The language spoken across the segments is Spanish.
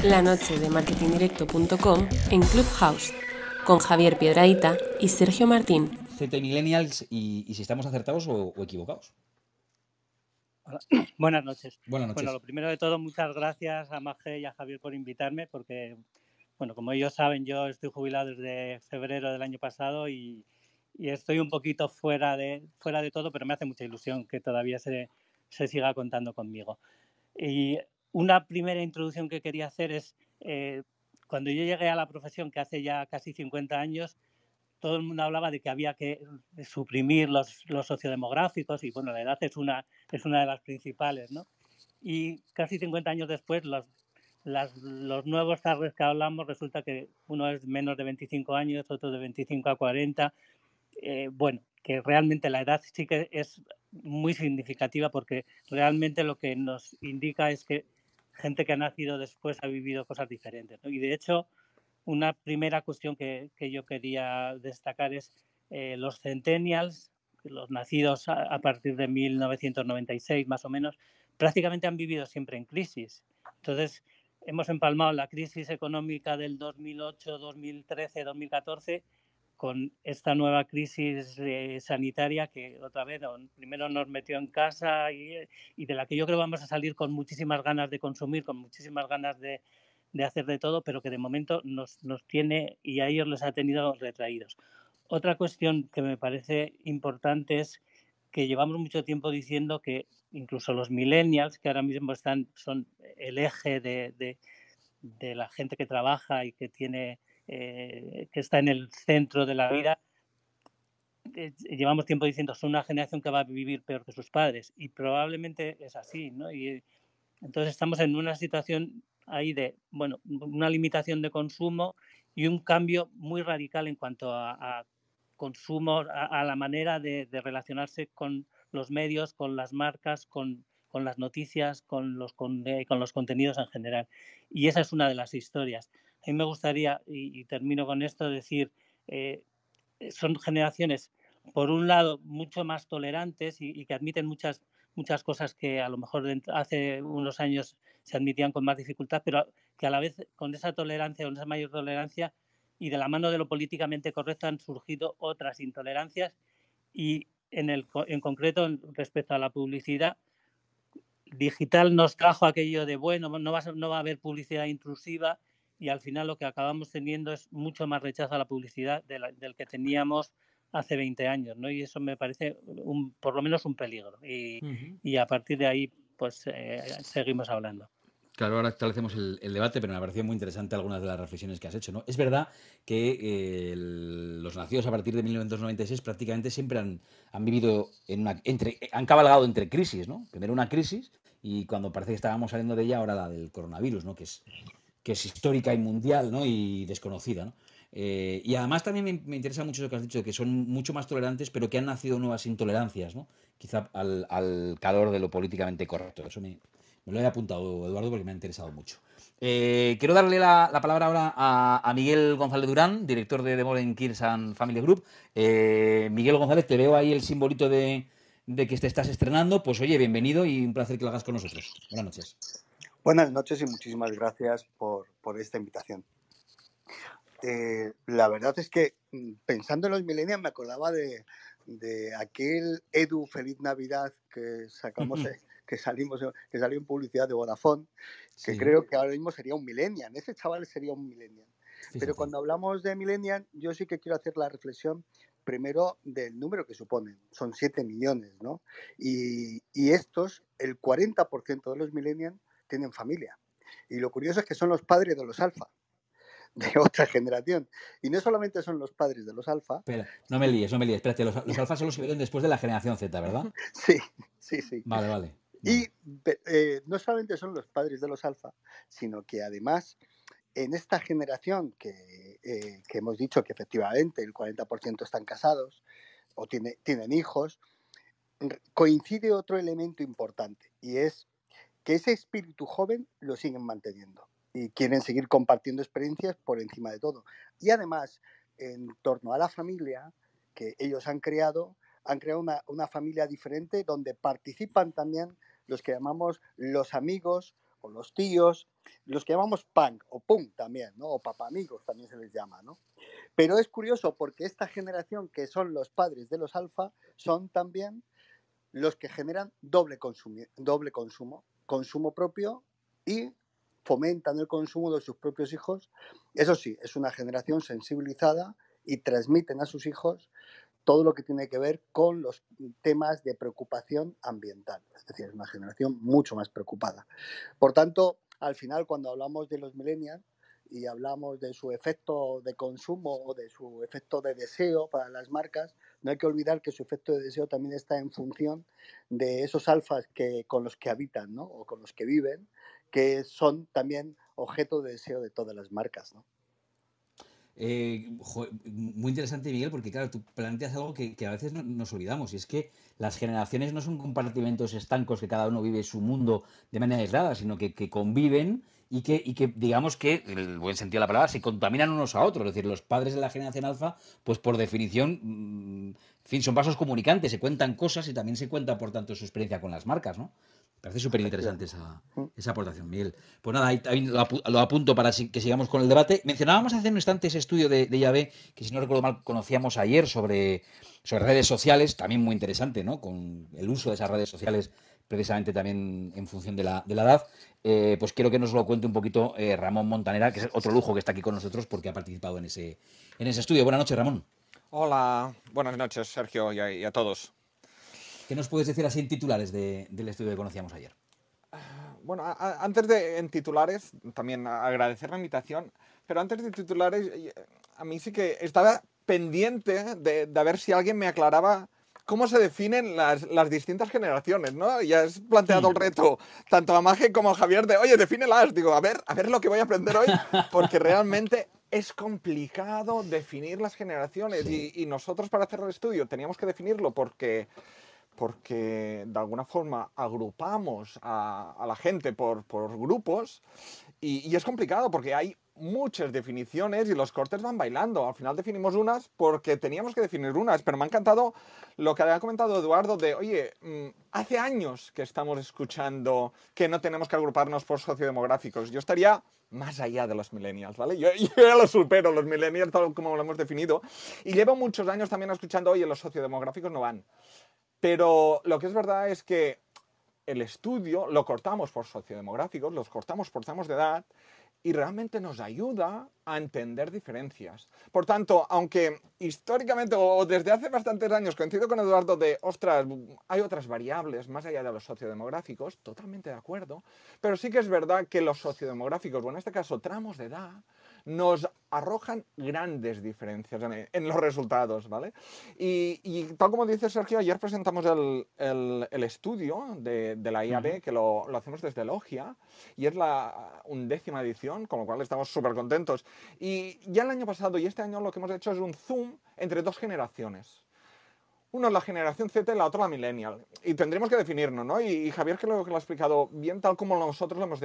La noche de marketingdirecto.com en Clubhouse, con Javier Piedrahita y Sergio Martín. Z Millennials y si estamos acertados o equivocados. Hola. Buenas noches. Buenas noches. Bueno, lo primero de todo, muchas gracias a Maje y a Javier por invitarme, porque, bueno, como ellos saben, yo estoy jubilado desde febrero del año pasado y estoy un poquito fuera de todo, pero me hace mucha ilusión que todavía se siga contando conmigo. Y una primera introducción que quería hacer es, cuando yo llegué a la profesión, que hace ya casi 50 años, todo el mundo hablaba de que había que suprimir los sociodemográficos y, bueno, la edad es una de las principales, ¿no? Y casi 50 años después, los nuevos targets que hablamos, resulta que uno es menos de 25 años, otro de 25 a 40. Bueno, que realmente la edad sí que es muy significativa, porque realmente lo que nos indica es que gente que ha nacido después ha vivido cosas diferentes, ¿no? Y de hecho, una primera cuestión que yo quería destacar es los centennials, los nacidos a partir de 1996 más o menos, prácticamente han vivido siempre en crisis. Entonces, hemos empalmado la crisis económica del 2008, 2013, 2014 con esta nueva crisis sanitaria que otra vez primero nos metió en casa y de la que yo creo vamos a salir con muchísimas ganas de consumir, con muchísimas ganas de hacer de todo, pero que de momento nos tiene y a ellos les ha tenido retraídos. Otra cuestión que me parece importante es que llevamos mucho tiempo diciendo que incluso los millennials, que ahora mismo son el eje de la gente que trabaja y que tiene que está en el centro de la vida, llevamos tiempo diciendo son una generación que va a vivir peor que sus padres, y probablemente es así, ¿no? Y entonces estamos en una situación ahí de, bueno, una limitación de consumo y un cambio muy radical en cuanto a consumo, a la manera de relacionarse con los medios, con las marcas, con las noticias, con los contenidos en general. Y esa es una de las historias. A mí me gustaría, y termino con esto, decir, son generaciones, por un lado, mucho más tolerantes y que admiten muchas cosas que a lo mejor hace unos años se admitían con más dificultad, pero que a la vez con esa tolerancia, con esa mayor tolerancia y de la mano de lo políticamente correcto han surgido otras intolerancias, y en concreto respecto a la publicidad digital nos trajo aquello de, bueno, no va a haber publicidad intrusiva, y al final lo que acabamos teniendo es mucho más rechazo a la publicidad del que teníamos hace 20 años, ¿no? Y eso me parece por lo menos un peligro. Y a partir de ahí, pues seguimos hablando. Claro, ahora establecemos el debate, pero me ha parecido muy interesante algunas de las reflexiones que has hecho, ¿no? Es verdad que los nacidos a partir de 1996 prácticamente siempre han vivido han cabalgado entre crisis, ¿no? Primero una crisis, y cuando parece que estábamos saliendo de ella, ahora la del coronavirus, ¿no? Que es histórica y mundial, ¿no? Y desconocida, ¿no? Y además también me interesa mucho lo que has dicho, que son mucho más tolerantes, pero que han nacido nuevas intolerancias, ¿no? Quizá al calor de lo políticamente correcto. Eso me lo he apuntado, Eduardo, porque me ha interesado mucho. Quiero darle la palabra ahora a Miguel González Durán, director de The Modern Kids and Family Group. Miguel González, te veo ahí el simbolito de que te estás estrenando. Pues oye, bienvenido y un placer que lo hagas con nosotros. Buenas noches. Buenas noches y muchísimas gracias por esta invitación. La verdad es que pensando en los millennials me acordaba de aquel Edu Feliz Navidad que sacamos, que salió en publicidad de Vodafone, que creo que ahora mismo sería un millennial. Ese chaval sería un millennial. Fíjate. Pero cuando hablamos de millennial, yo sí que quiero hacer la reflexión primero del número que suponen. Son 7 millones, ¿no? Y estos, el 40% de los millennials tienen familia. Y lo curioso es que son los padres de los alfa, de otra generación. Y no solamente son los padres de los alfa. Espera, no me líes. Espérate, los alfa son los que vienen después de la generación Z, ¿verdad? Sí. Vale. Y no solamente son los padres de los alfa, sino que además en esta generación que hemos dicho que efectivamente el 40% están casados o tienen hijos, coincide otro elemento importante, y es que ese espíritu joven lo siguen manteniendo y quieren seguir compartiendo experiencias por encima de todo. Y además, en torno a la familia que ellos han creado una familia diferente donde participan también los que llamamos los amigos o los tíos, los que llamamos punk o punk también, ¿no? O papamigos también se les llama, ¿no? Pero es curioso porque esta generación, que son los padres de los alfa, son también los que generan doble consumo, consumo propio y fomentan el consumo de sus propios hijos. Eso sí, es una generación sensibilizada y transmiten a sus hijos todo lo que tiene que ver con los temas de preocupación ambiental. Es decir, es una generación mucho más preocupada. Por tanto, al final, cuando hablamos de los millennials y hablamos de su efecto de consumo o de su efecto de deseo para las marcas, no hay que olvidar que su efecto de deseo también está en función de esos alfas con los que habitan, ¿no? O con los que viven, que son también objeto de deseo de todas las marcas, ¿no? Muy interesante, Miguel, porque claro, tú planteas algo que a veces nos olvidamos, y es que las generaciones no son compartimentos estancos que cada uno vive su mundo de manera aislada, sino que conviven y que, digamos que, en el buen sentido de la palabra, se contaminan unos a otros. Es decir, los padres de la generación alfa, pues por definición, en fin, son vasos comunicantes, se cuentan cosas y también se cuenta, por tanto, su experiencia con las marcas, ¿no? Me parece súper interesante esa aportación, Miguel. Pues nada, ahí lo apunto para que sigamos con el debate. Mencionábamos hace un instante ese estudio de IAB, que si no recuerdo mal conocíamos ayer sobre redes sociales, también muy interesante, ¿no? Con el uso de esas redes sociales precisamente también en función de la edad. Pues quiero que nos lo cuente un poquito Ramón Montanera, que es otro lujo que está aquí con nosotros porque ha participado en ese estudio. Buenas noches, Ramón. Hola, buenas noches, Sergio, y a todos. ¿Qué nos puedes decir así en titulares del estudio que conocíamos ayer? Bueno, antes de en titulares, también agradecer la invitación, pero antes de titulares, a mí sí que estaba pendiente de ver si alguien me aclaraba cómo se definen las distintas generaciones, ¿no? Ya has planteado el reto, tanto a Maje como a Javier, de, oye, defínelas. Digo, a ver lo que voy a aprender hoy, porque realmente es complicado definir las generaciones, Sí. y nosotros para hacer el estudio teníamos que definirlo porque de alguna forma agrupamos a la gente por grupos, y es complicado porque hay muchas definiciones y los cortes van bailando. Al final definimos unas porque teníamos que definir unas, pero me ha encantado lo que había comentado Eduardo de, oye, hace años que estamos escuchando que no tenemos que agruparnos por sociodemográficos. Yo estaría más allá de los millennials, ¿vale? Yo ya lo supero, los millennials tal como lo hemos definido, y llevo muchos años también escuchando, oye, los sociodemográficos no van. Pero lo que es verdad es que el estudio lo cortamos por sociodemográficos, los cortamos por tramos de edad, y realmente nos ayuda a entender diferencias. Por tanto, aunque históricamente o desde hace bastantes años coincido con Eduardo de, ostras, hay otras variables más allá de los sociodemográficos, totalmente de acuerdo, pero sí que es verdad que los sociodemográficos, o en este caso tramos de edad, nos arrojan grandes diferencias en los resultados, ¿vale? Y tal como dice Sergio, ayer presentamos el estudio de la IAB, que lo hacemos desde Logia, y es la 11ª edición, con lo cual estamos súper contentos. Y ya el año pasado y este año lo que hemos hecho es un zoom entre dos generaciones. Uno es la generación Z y la otra la millennial. Y tendremos que definirnos, ¿no? Y Javier creo que lo ha explicado bien tal como nosotros lo hemos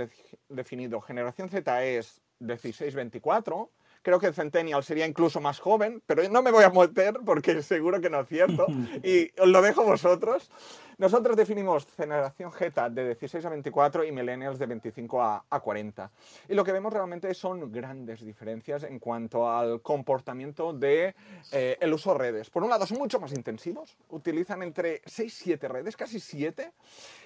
definido. Generación Z es 16-24. Creo que el Centennial sería incluso más joven, pero no me voy a meter porque seguro que no es cierto. Y os lo dejo a vosotros. Nosotros definimos generación Z de 16 a 24 y millennials de 25 a 40. Y lo que vemos realmente son grandes diferencias en cuanto al comportamiento de el uso de redes. Por un lado, son mucho más intensivos, utilizan entre 6 y 7 redes, casi 7,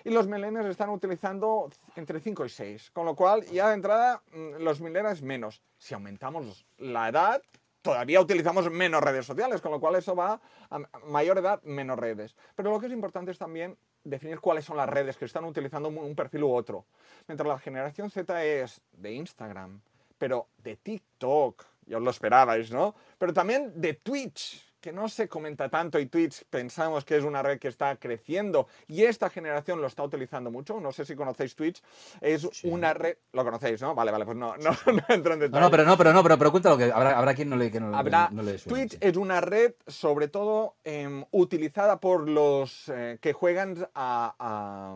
y los millennials están utilizando entre 5 y 6, con lo cual ya de entrada los millennials menos. Si aumentamos la edad, todavía utilizamos menos redes sociales, con lo cual eso va a mayor edad, menos redes. Pero lo que es importante es también definir cuáles son las redes que están utilizando un perfil u otro. Mientras la generación Z es de Instagram, pero de TikTok, ya os lo esperabais, ¿no? Pero también de Twitch, que no se comenta tanto, y Twitch pensamos que es una red que está creciendo y esta generación lo está utilizando mucho. No sé si conocéis Twitch, es una red... ¿Lo conocéis, no? Vale, pues no entro en detalle. Pero cuéntalo, que habrá quien no le suene. Twitch es una red sobre todo utilizada por los que juegan a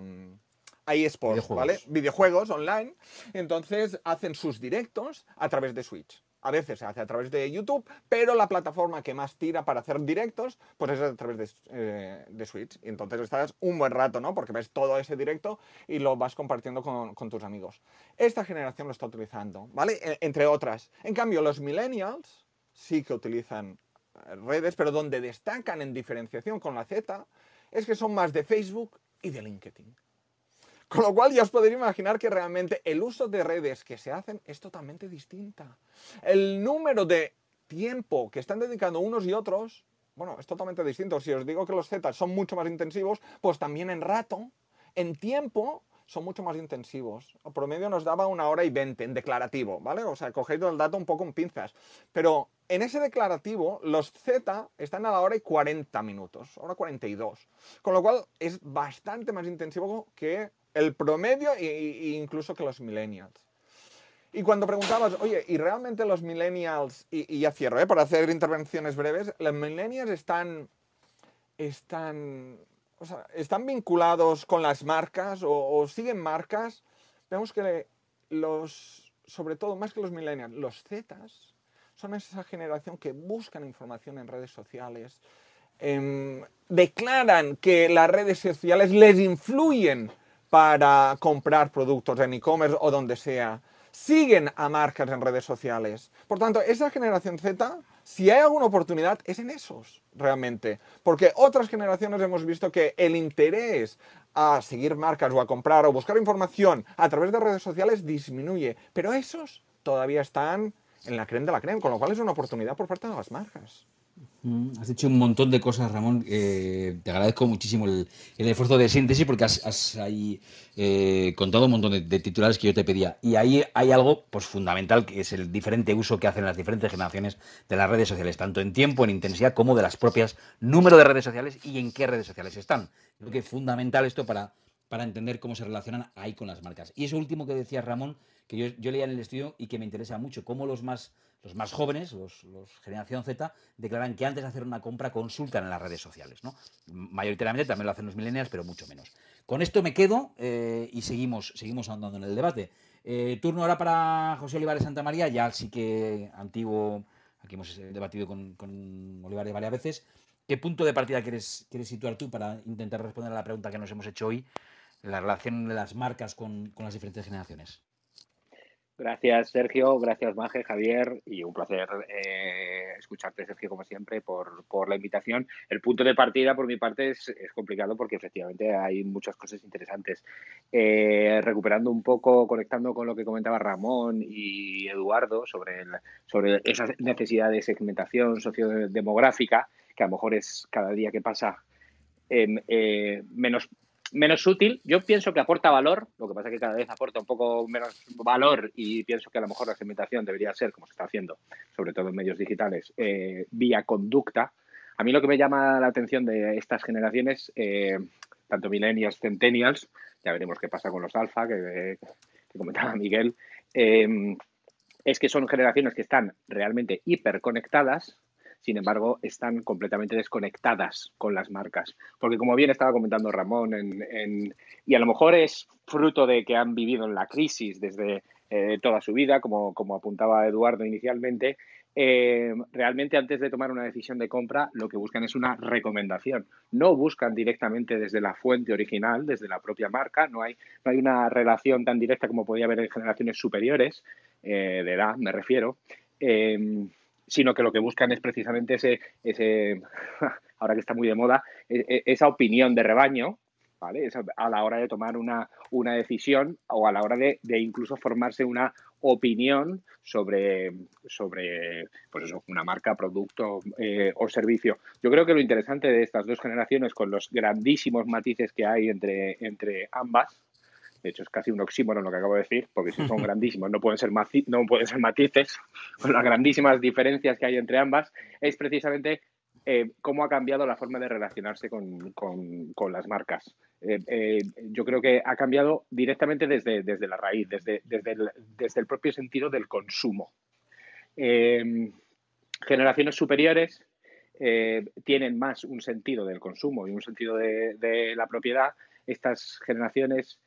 eSports, ¿vale? Videojuegos online. Entonces hacen sus directos a través de Twitch. a veces se hace a través de YouTube, pero la plataforma que más tira para hacer directos, pues es a través de Twitch. Y entonces estás un buen rato, ¿no? Porque ves todo ese directo y lo vas compartiendo con tus amigos. Esta generación lo está utilizando, ¿vale? Entre otras. En cambio, los millennials sí que utilizan redes, pero donde destacan en diferenciación con la Z es que son más de Facebook y de LinkedIn. Con lo cual ya os podéis imaginar que realmente el uso de redes que se hacen es totalmente distinta. El número de tiempo que están dedicando unos y otros, bueno, es totalmente distinto. Si os digo que los Z son mucho más intensivos, pues también en rato, en tiempo, son mucho más intensivos. A promedio nos daba 1 hora y 20 en declarativo, ¿vale? O sea, cogéis el dato un poco en pinzas. Pero en ese declarativo, los Z están a la hora y 40 minutos, hora 42. Con lo cual es bastante más intensivo que el promedio e incluso que los millennials. Y cuando preguntabas, oye, ¿y realmente los millennials, y ya cierro, para hacer intervenciones breves, los millennials están vinculados con las marcas o siguen marcas? Vemos que sobre todo, más que los millennials, los Zetas son esa generación que buscan información en redes sociales, declaran que las redes sociales les influyen para comprar productos en e-commerce o donde sea, siguen a marcas en redes sociales. Por tanto, esa generación Z, si hay alguna oportunidad, es en esos, realmente. Porque otras generaciones hemos visto que el interés a seguir marcas o a comprar o buscar información a través de redes sociales disminuye. Pero esos todavía están en la crème de la crème, con lo cual es una oportunidad por parte de las marcas. Has hecho un montón de cosas, Ramón. Te agradezco muchísimo el esfuerzo de síntesis porque has ahí contado un montón de titulares que yo te pedía. Y ahí hay algo pues fundamental, que es el diferente uso que hacen las diferentes generaciones de las redes sociales, tanto en tiempo, en intensidad, como de las propias número de redes sociales y en qué redes sociales están. Creo que es fundamental esto para entender cómo se relacionan ahí con las marcas. Y eso último que decía Ramón, que yo leía en el estudio y que me interesa mucho, cómo los más jóvenes, los generación Z, declaran que antes de hacer una compra consultan en las redes sociales, ¿no? Mayoritariamente también lo hacen los millennials, pero mucho menos. Con esto me quedo y seguimos ahondando en el debate. Turno ahora para José Olivares Santamaría, ya sí que antiguo, aquí hemos debatido con Olivares varias veces. ¿Qué punto de partida quieres situar tú para intentar responder a la pregunta que nos hemos hecho hoy, la relación de las marcas con las diferentes generaciones? Gracias, Sergio. Gracias, Maje, Javier. Y un placer escucharte, Sergio, como siempre, por la invitación. El punto de partida, por mi parte, es complicado porque efectivamente hay muchas cosas interesantes. Recuperando un poco, conectando con lo que comentaba Ramón y Eduardo sobre esa necesidad de segmentación sociodemográfica, que a lo mejor es cada día que pasa menos útil. Yo pienso que aporta valor, lo que pasa es que cada vez aporta un poco menos valor y pienso que a lo mejor la segmentación debería ser, como se está haciendo, sobre todo en medios digitales, vía conducta. A mí lo que me llama la atención de estas generaciones, tanto millennials, centennials, ya veremos qué pasa con los alfa, que comentaba Miguel, es que son generaciones que están realmente hiperconectadas. Sin embargo, están completamente desconectadas con las marcas. Porque como bien estaba comentando Ramón, y a lo mejor es fruto de que han vivido en la crisis desde toda su vida, como apuntaba Eduardo inicialmente, realmente antes de tomar una decisión de compra, lo que buscan es una recomendación. No buscan directamente desde la fuente original, desde la propia marca. No hay una relación tan directa como podía haber en generaciones superiores, de edad me refiero, sino que lo que buscan es precisamente ese ahora que está muy de moda, esa opinión de rebaño, ¿vale? A la hora de tomar una decisión o a la hora de incluso formarse una opinión sobre pues eso, una marca, producto o servicio. Yo creo que lo interesante de estas dos generaciones, con los grandísimos matices que hay entre ambas, de hecho es casi un oxímoron lo que acabo de decir, porque si son grandísimos no pueden ser matices, con las grandísimas diferencias que hay entre ambas, es precisamente cómo ha cambiado la forma de relacionarse con las marcas. Yo creo que ha cambiado directamente desde la raíz, desde el propio sentido del consumo. Generaciones superiores tienen más un sentido del consumo y un sentido de la propiedad. Estas generaciones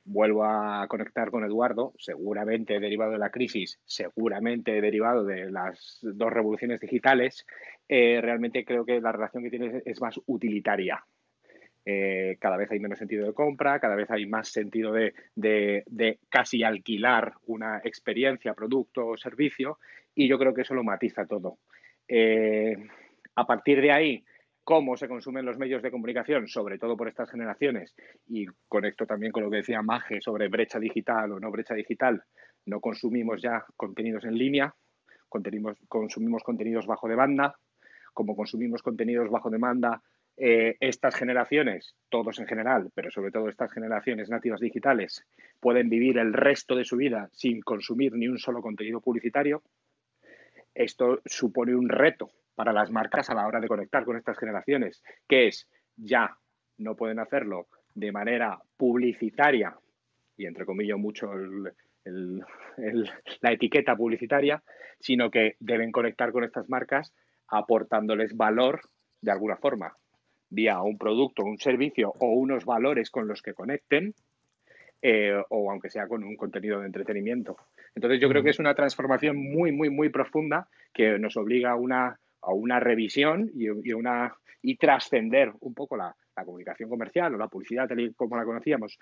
vuelvo a conectar con Eduardo, seguramente derivado de la crisis, seguramente derivado de las dos revoluciones digitales, realmente creo que la relación que tienes es más utilitaria. Cada vez hay menos sentido de compra, cada vez hay más sentido de casi alquilar una experiencia, producto o servicio, y yo creo que eso lo matiza todo. A partir de ahí, cómo se consumen los medios de comunicación, sobre todo por estas generaciones, y conecto también con lo que decía Maje sobre brecha digital o no brecha digital, no consumimos ya contenidos en línea, consumimos contenidos bajo demanda, como consumimos contenidos bajo demanda, estas generaciones, todos en general, pero sobre todo estas generaciones nativas digitales, pueden vivir el resto de su vida sin consumir ni un solo contenido publicitario. Esto supone un reto para las marcas a la hora de conectar con estas generaciones, que es ya no pueden hacerlo de manera publicitaria, y entre comillas mucho la etiqueta publicitaria, sino que deben conectar con estas marcas aportándoles valor de alguna forma, vía un producto, un servicio o unos valores con los que conecten, o aunque sea con un contenido de entretenimiento. Entonces yo creo que es una transformación muy, muy, muy profunda que nos obliga a una revisión y trascender un poco la comunicación comercial o la publicidad tal y como la conocíamos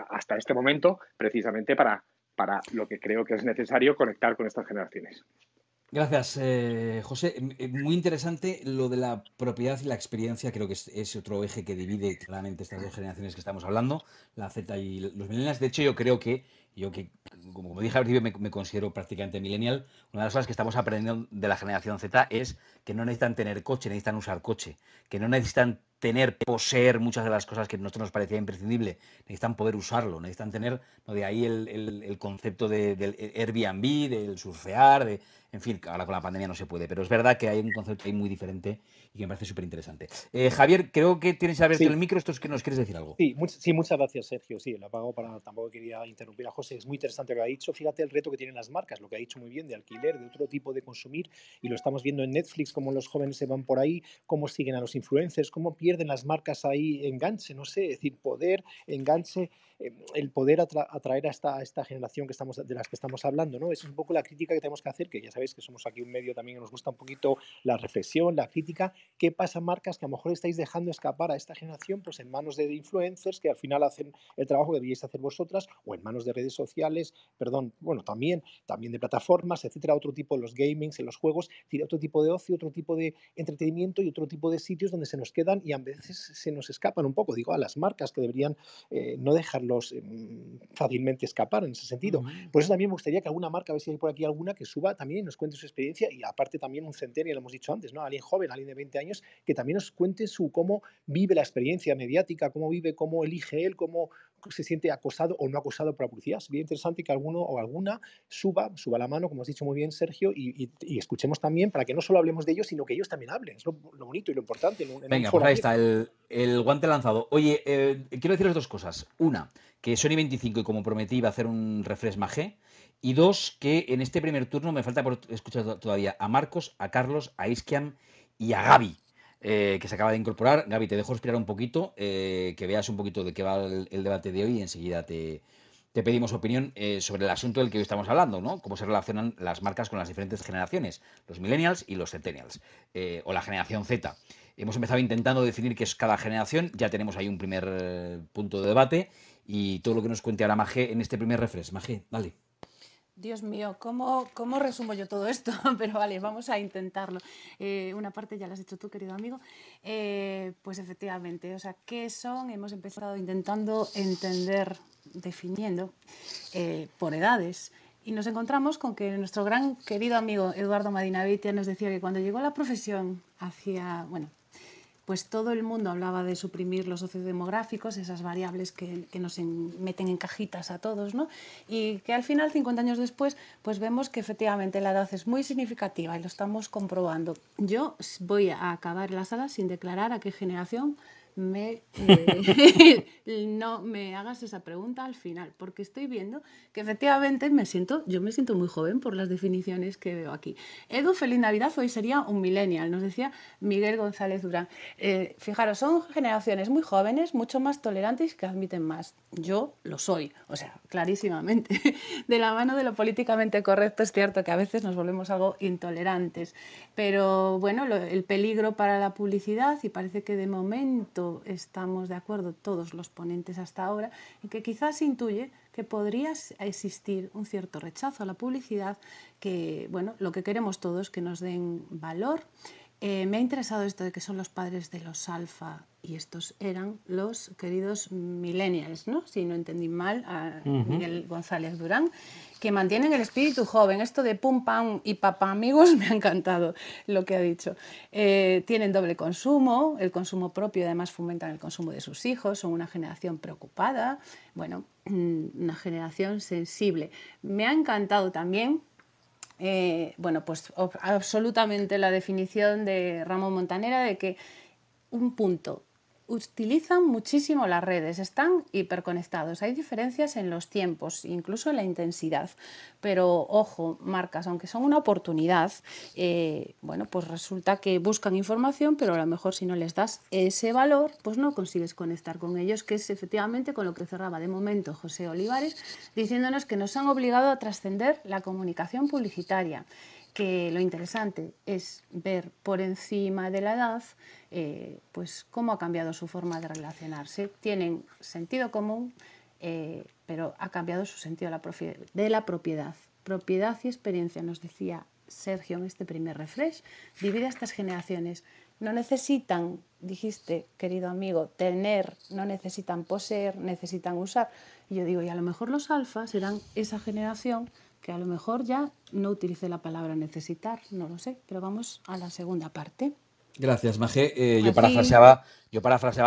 hasta este momento, precisamente para lo que creo que es necesario conectar con estas generaciones. Gracias, José. Muy interesante lo de la propiedad y la experiencia. Creo que es otro eje que divide claramente estas dos generaciones que estamos hablando, la Z y los millennials. De hecho, yo creo que, como dije al principio, me considero prácticamente millennial. Una de las cosas que estamos aprendiendo de la generación Z es que no necesitan tener coche, necesitan usar coche, que no necesitan poseer muchas de las cosas que a nosotros nos parecía imprescindible, necesitan poder usarlo, necesitan tener, ¿no? De ahí el concepto del Airbnb, del surfear, en fin, ahora con la pandemia no se puede, pero es verdad que hay un concepto ahí muy diferente y que me parece súper interesante. Javier, creo que tienes abierto el micro, esto es que nos quieres decir algo. Sí, muchas gracias, Sergio. Sí, lo apago tampoco quería interrumpir a José. Es muy interesante lo que ha dicho. Fíjate el reto que tienen las marcas, lo que ha dicho muy bien, de alquiler, de otro tipo de consumir, y lo estamos viendo en Netflix, cómo los jóvenes se van por ahí, cómo siguen a los influencers, cómo pierden las marcas ahí enganche, no sé, es decir, poder, enganche, el poder atraer a esta generación de las que estamos hablando, ¿no? Esa es un poco la crítica que tenemos que hacer, que ya sabéis que somos aquí un medio también que nos gusta un poquito la reflexión, la crítica. ¿Qué pasa, marcas, que a lo mejor estáis dejando escapar a esta generación pues en manos de influencers que al final hacen el trabajo que deberíais hacer vosotras, o en manos de redes sociales, también de plataformas, etcétera, otro tipo de los gamings, en los juegos, otro tipo de ocio, otro tipo de entretenimiento y otro tipo de sitios donde se nos quedan y a veces se nos escapan un poco, digo, a las marcas que deberían no dejarlos fácilmente escapar en ese sentido. Por eso también me gustaría que alguna marca, a ver si hay por aquí alguna, que suba también y nos cuente su experiencia, y aparte también un centennial, lo hemos dicho antes, ¿no? Alguien joven, alguien de 20 años, que también nos cuente cómo vive la experiencia mediática, cómo elige él, cómo se siente acosado o no acosado por la publicidad. Sería interesante que alguno o alguna suba la mano, como has dicho muy bien, Sergio, y escuchemos también, para que no solo hablemos de ellos, sino que ellos también hablen. Es lo bonito y lo importante. Venga, pues ahí está el guante lanzado. Oye, quiero deciros dos cosas. Una, que Sony 25, y como prometí, iba a hacer un refresh Magé. Y dos, que en este primer turno me falta por escuchar todavía a Marcos, a Carlos, a Iskiam y a Gaby, que se acaba de incorporar. Gaby, te dejo respirar un poquito, que veas un poquito de qué va el debate de hoy, y enseguida te pedimos opinión sobre el asunto del que hoy estamos hablando, ¿no? Cómo se relacionan las marcas con las diferentes generaciones, los millennials y los centennials, o la generación Z. Hemos empezado intentando definir qué es cada generación, ya tenemos ahí un primer punto de debate, y todo lo que nos cuente ahora Magé en este primer refresh. Magé, dale. Dios mío, ¿cómo resumo yo todo esto? Pero vale, vamos a intentarlo. Una parte ya la has hecho tú, querido amigo. Pues efectivamente, o sea, ¿qué son? Hemos empezado intentando entender, definiendo por edades. Y nos encontramos con que nuestro gran querido amigo Eduardo Madinavitia nos decía que cuando llegó a la profesión pues todo el mundo hablaba de suprimir los sociodemográficos, esas variables que nos meten en cajitas a todos, ¿no? Y que al final, 50 años después, pues vemos que efectivamente la edad es muy significativa y lo estamos comprobando. Yo voy a acabar la sala sin declarar a qué generación no me hagas esa pregunta al final, porque estoy viendo que efectivamente yo me siento muy joven por las definiciones que veo aquí. Edu, feliz Navidad, hoy sería un millennial, nos decía Miguel González Durán. Fijaros, son generaciones muy jóvenes, mucho más tolerantes, que admiten más. Yo lo soy, o sea, clarísimamente. De la mano de lo políticamente correcto, es cierto que a veces nos volvemos algo intolerantes, pero bueno, el peligro para la publicidad, y parece que de momento estamos de acuerdo todos los ponentes hasta ahora, en que quizás intuye que podría existir un cierto rechazo a la publicidad, que bueno, lo que queremos todos, que nos den valor. Me ha interesado esto de que son los padres de los alfa y estos eran los queridos millennials, ¿no? Si no entendí mal a Miguel González Durán, que mantienen el espíritu joven. Esto de pum, pam y papá amigos me ha encantado lo que ha dicho. Tienen doble consumo, el consumo propio, y además fomentan el consumo de sus hijos, son una generación preocupada, bueno, una generación sensible. Me ha encantado también bueno, pues absolutamente la definición de Ramón Montanera de que un punto, utilizan muchísimo las redes, están hiperconectados, hay diferencias en los tiempos, incluso en la intensidad, pero ojo, marcas, aunque son una oportunidad, bueno, pues resulta que buscan información, pero a lo mejor si no les das ese valor, pues no consigues conectar con ellos, que es efectivamente con lo que cerraba de momento José Olivares, diciéndonos que nos han obligado a trascender la comunicación publicitaria, que lo interesante es ver por encima de la edad pues cómo ha cambiado su forma de relacionarse. Tienen sentido común, pero ha cambiado su sentido de la propiedad. Propiedad y experiencia, nos decía Sergio en este primer refresh, divide a estas generaciones. No necesitan, dijiste, querido amigo, tener, no necesitan poseer, necesitan usar. Y yo digo, y a lo mejor los alfas serán esa generación que a lo mejor ya no utilice la palabra necesitar, no lo sé, pero vamos a la segunda parte. Gracias, Maje. Yo parafraseaba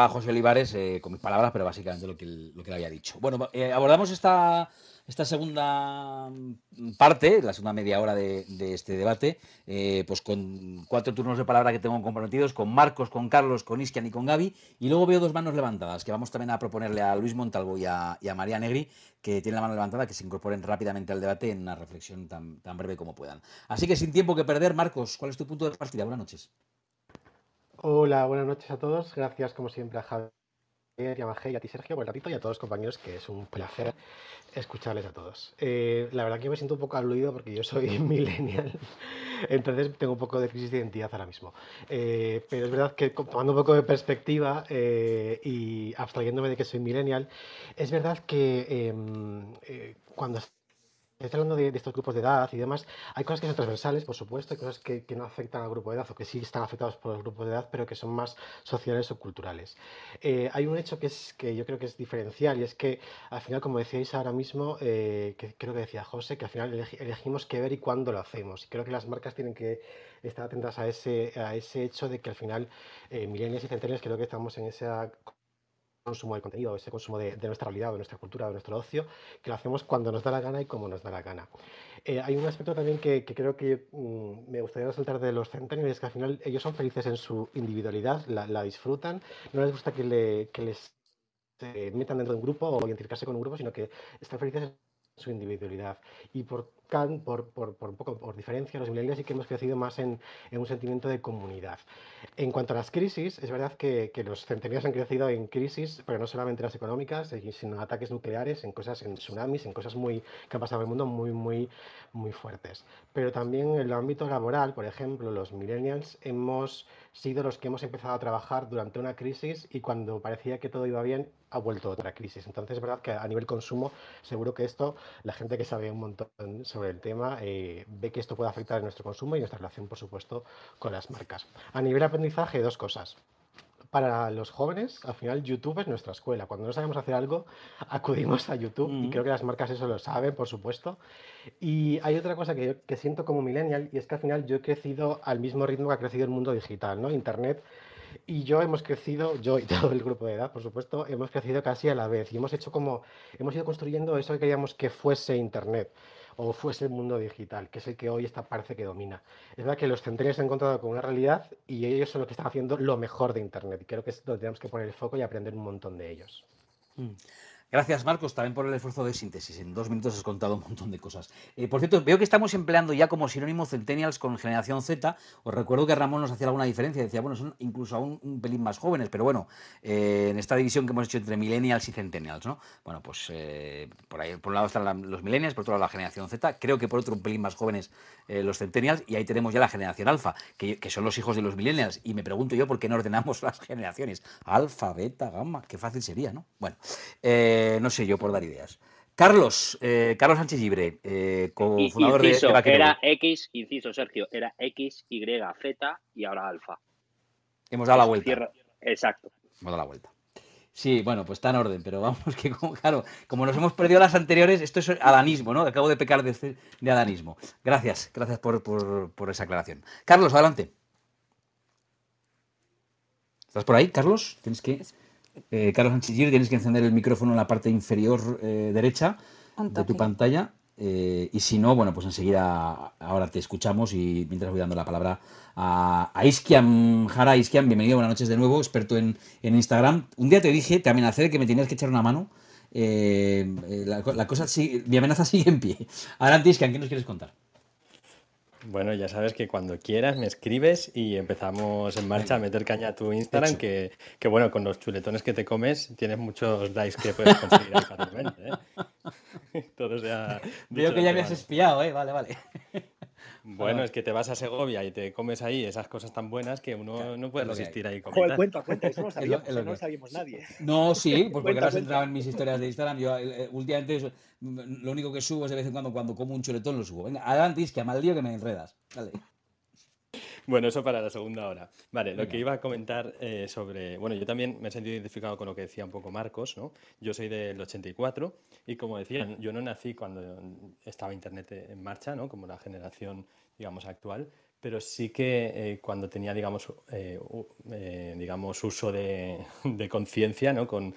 a José Olivares con mis palabras, pero básicamente lo que él había dicho. Bueno, abordamos esta segunda parte, la segunda media hora de este debate, pues con 4 turnos de palabra que tengo comprometidos, con Marcos, con Carlos, con Iskian y con Gaby, y luego veo 2 manos levantadas, que vamos también a proponerle a Luis Montalvo y a María Negri, que tienen la mano levantada, que se incorporen rápidamente al debate en una reflexión tan breve como puedan. Así que sin tiempo que perder, Marcos, ¿cuál es tu punto de partida? Buenas noches. Hola, buenas noches a todos. Gracias, como siempre, a Javier y a Maje y a ti, Sergio, por el ratito, y a todos los compañeros, que es un placer escucharles a todos. La verdad que me siento un poco aludido porque yo soy millennial, entonces tengo un poco de crisis de identidad ahora mismo. Pero es verdad que tomando un poco de perspectiva y abstrayéndome de que soy millennial, es verdad que cuando estoy hablando de estos grupos de edad y demás, hay cosas que son transversales, por supuesto, hay cosas que no afectan al grupo de edad o que sí están afectados por los grupos de edad, pero que son más sociales o culturales. Hay un hecho que yo creo que es diferencial, y es que al final, como decíais ahora mismo, que creo que decía José, que al final elegimos qué ver y cuándo lo hacemos. Y creo que las marcas tienen que estar atentas a ese hecho de que al final, millennials y centennials, creo que estamos en esa consumo de contenido, ese consumo de nuestra realidad, de nuestra cultura, de nuestro ocio, que lo hacemos cuando nos da la gana y como nos da la gana. Hay un aspecto también que creo que me gustaría resaltar de los centennials, es que al final ellos son felices en su individualidad, la disfrutan, no les gusta que les metan dentro de un grupo o identificarse con un grupo, sino que están felices en su individualidad. Y por un poco por diferencia, los millennials sí que hemos crecido más en un sentimiento de comunidad. En cuanto a las crisis, es verdad que los centenarios han crecido en crisis, pero no solamente las económicas, sino en ataques nucleares, en tsunamis, en cosas que han pasado en el mundo muy fuertes. Pero también en el ámbito laboral, por ejemplo, los millennials hemos sido los que hemos empezado a trabajar durante una crisis y cuando parecía que todo iba bien, ha vuelto otra crisis. Entonces es verdad que a nivel consumo, seguro que la gente que sabe un montón sobre el tema, ve que esto puede afectar en nuestro consumo y nuestra relación, por supuesto, con las marcas. A nivel aprendizaje, 2 cosas. Para los jóvenes, al final YouTube es nuestra escuela. Cuando no sabemos hacer algo, acudimos a YouTube y creo que las marcas eso lo saben, por supuesto. Y hay otra cosa que siento como millennial, y es que al final yo he crecido al mismo ritmo que ha crecido el mundo digital, ¿no? Internet. Y yo y todo el grupo de edad, por supuesto, hemos crecido casi a la vez y hemos ido construyendo eso que queríamos que fuese Internet. o fuese el mundo digital, que es el que hoy parece que domina. Es verdad que los centenarios se han encontrado con una realidad y ellos son los que están haciendo lo mejor de Internet. Y creo que es donde tenemos que poner el foco y aprender un montón de ellos. Gracias, Marcos, también por el esfuerzo de síntesis. En 2 minutos has contado un montón de cosas. Por cierto, veo que estamos empleando ya como sinónimo Centennials con Generación Z. Os recuerdo que Ramón nos hacía alguna diferencia. Decía, bueno, son incluso aún un pelín más jóvenes, pero bueno, en esta división que hemos hecho entre Millennials y Centennials, ¿no? Bueno, pues por ahí, por un lado están los Millennials, por otro lado la Generación Z. Creo que por otro un pelín más jóvenes los Centennials. Y ahí tenemos ya la Generación Alfa, que son los hijos de los Millennials. Y me pregunto yo por qué no ordenamos las generaciones. Alfa, beta, gamma, qué fácil sería, ¿no? Bueno, no sé yo por dar ideas. Carlos Sánchez Llibre, cofundador de Vaquero. Era X, inciso Sergio, era X, Y, Z y ahora alfa. Hemos dado la vuelta. Exacto. Hemos dado la vuelta. Sí, bueno, pues está en orden, pero vamos que, claro, como nos hemos perdido las anteriores, esto es adanismo, ¿no? Acabo de pecar de adanismo. Gracias por esa aclaración. Carlos, adelante. ¿Estás por ahí, Carlos? Tienes que... Carlos Sánchez Llibre, tienes que encender el micrófono en la parte inferior derecha de tu pantalla. Y si no, bueno, pues enseguida ahora te escuchamos y mientras voy dando la palabra a Iskian Jara. Iskian, bienvenido, buenas noches de nuevo, experto en Instagram. Un día te dije, te amenacé de que me tenías que echar una mano. La cosa sigue, mi amenaza sigue en pie. Adelante, Iskian, ¿qué nos quieres contar? Bueno, ya sabes que cuando quieras me escribes y empezamos en marcha a meter caña a tu Instagram, que bueno, con los chuletones que te comes tienes muchos likes que puedes conseguir ahí fácilmente, ¿eh? Todo sea Veo que ya me has espiado, ¿eh? Vale. Bueno, es que te vas a Segovia y te comes ahí esas cosas tan buenas que uno no puede resistir ahí. Joder, cuenta, eso no lo sabíamos, no lo sabíamos nadie. No, sí, pues porque ahora has entrado en mis historias de Instagram. Yo últimamente lo único que subo es de vez en cuando como un chuletón lo subo. Venga, adelante, es que a mal lío que me enredas. Dale. Bueno, eso para la segunda hora. Vale, venga. Lo que iba a comentar sobre... Bueno, yo también me he sentido identificado con lo que decía un poco Marcos, ¿no? Yo soy del 84 y como decían, yo no nací cuando estaba Internet en marcha, ¿no? Como la generación, digamos, actual, pero sí que cuando tenía, digamos, uso de conciencia, ¿no? Con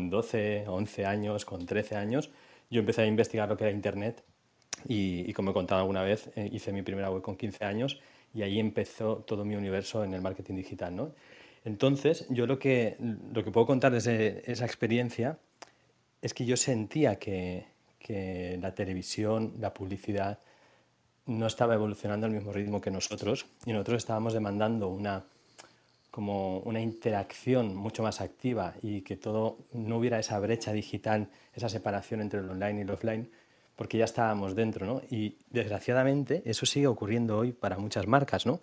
12, 11 años, con 13 años, yo empecé a investigar lo que era Internet y como he contado alguna vez, hice mi primera web con 15 años y ahí empezó todo mi universo en el marketing digital, ¿no? Entonces, yo lo que puedo contar desde esa experiencia es que yo sentía que la televisión, la publicidad, no estaba evolucionando al mismo ritmo que nosotros y nosotros estábamos demandando una interacción mucho más activa y que no hubiera esa brecha digital, esa separación entre el online y el offline, porque ya estábamos dentro, ¿no? Y desgraciadamente eso sigue ocurriendo hoy para muchas marcas, ¿no?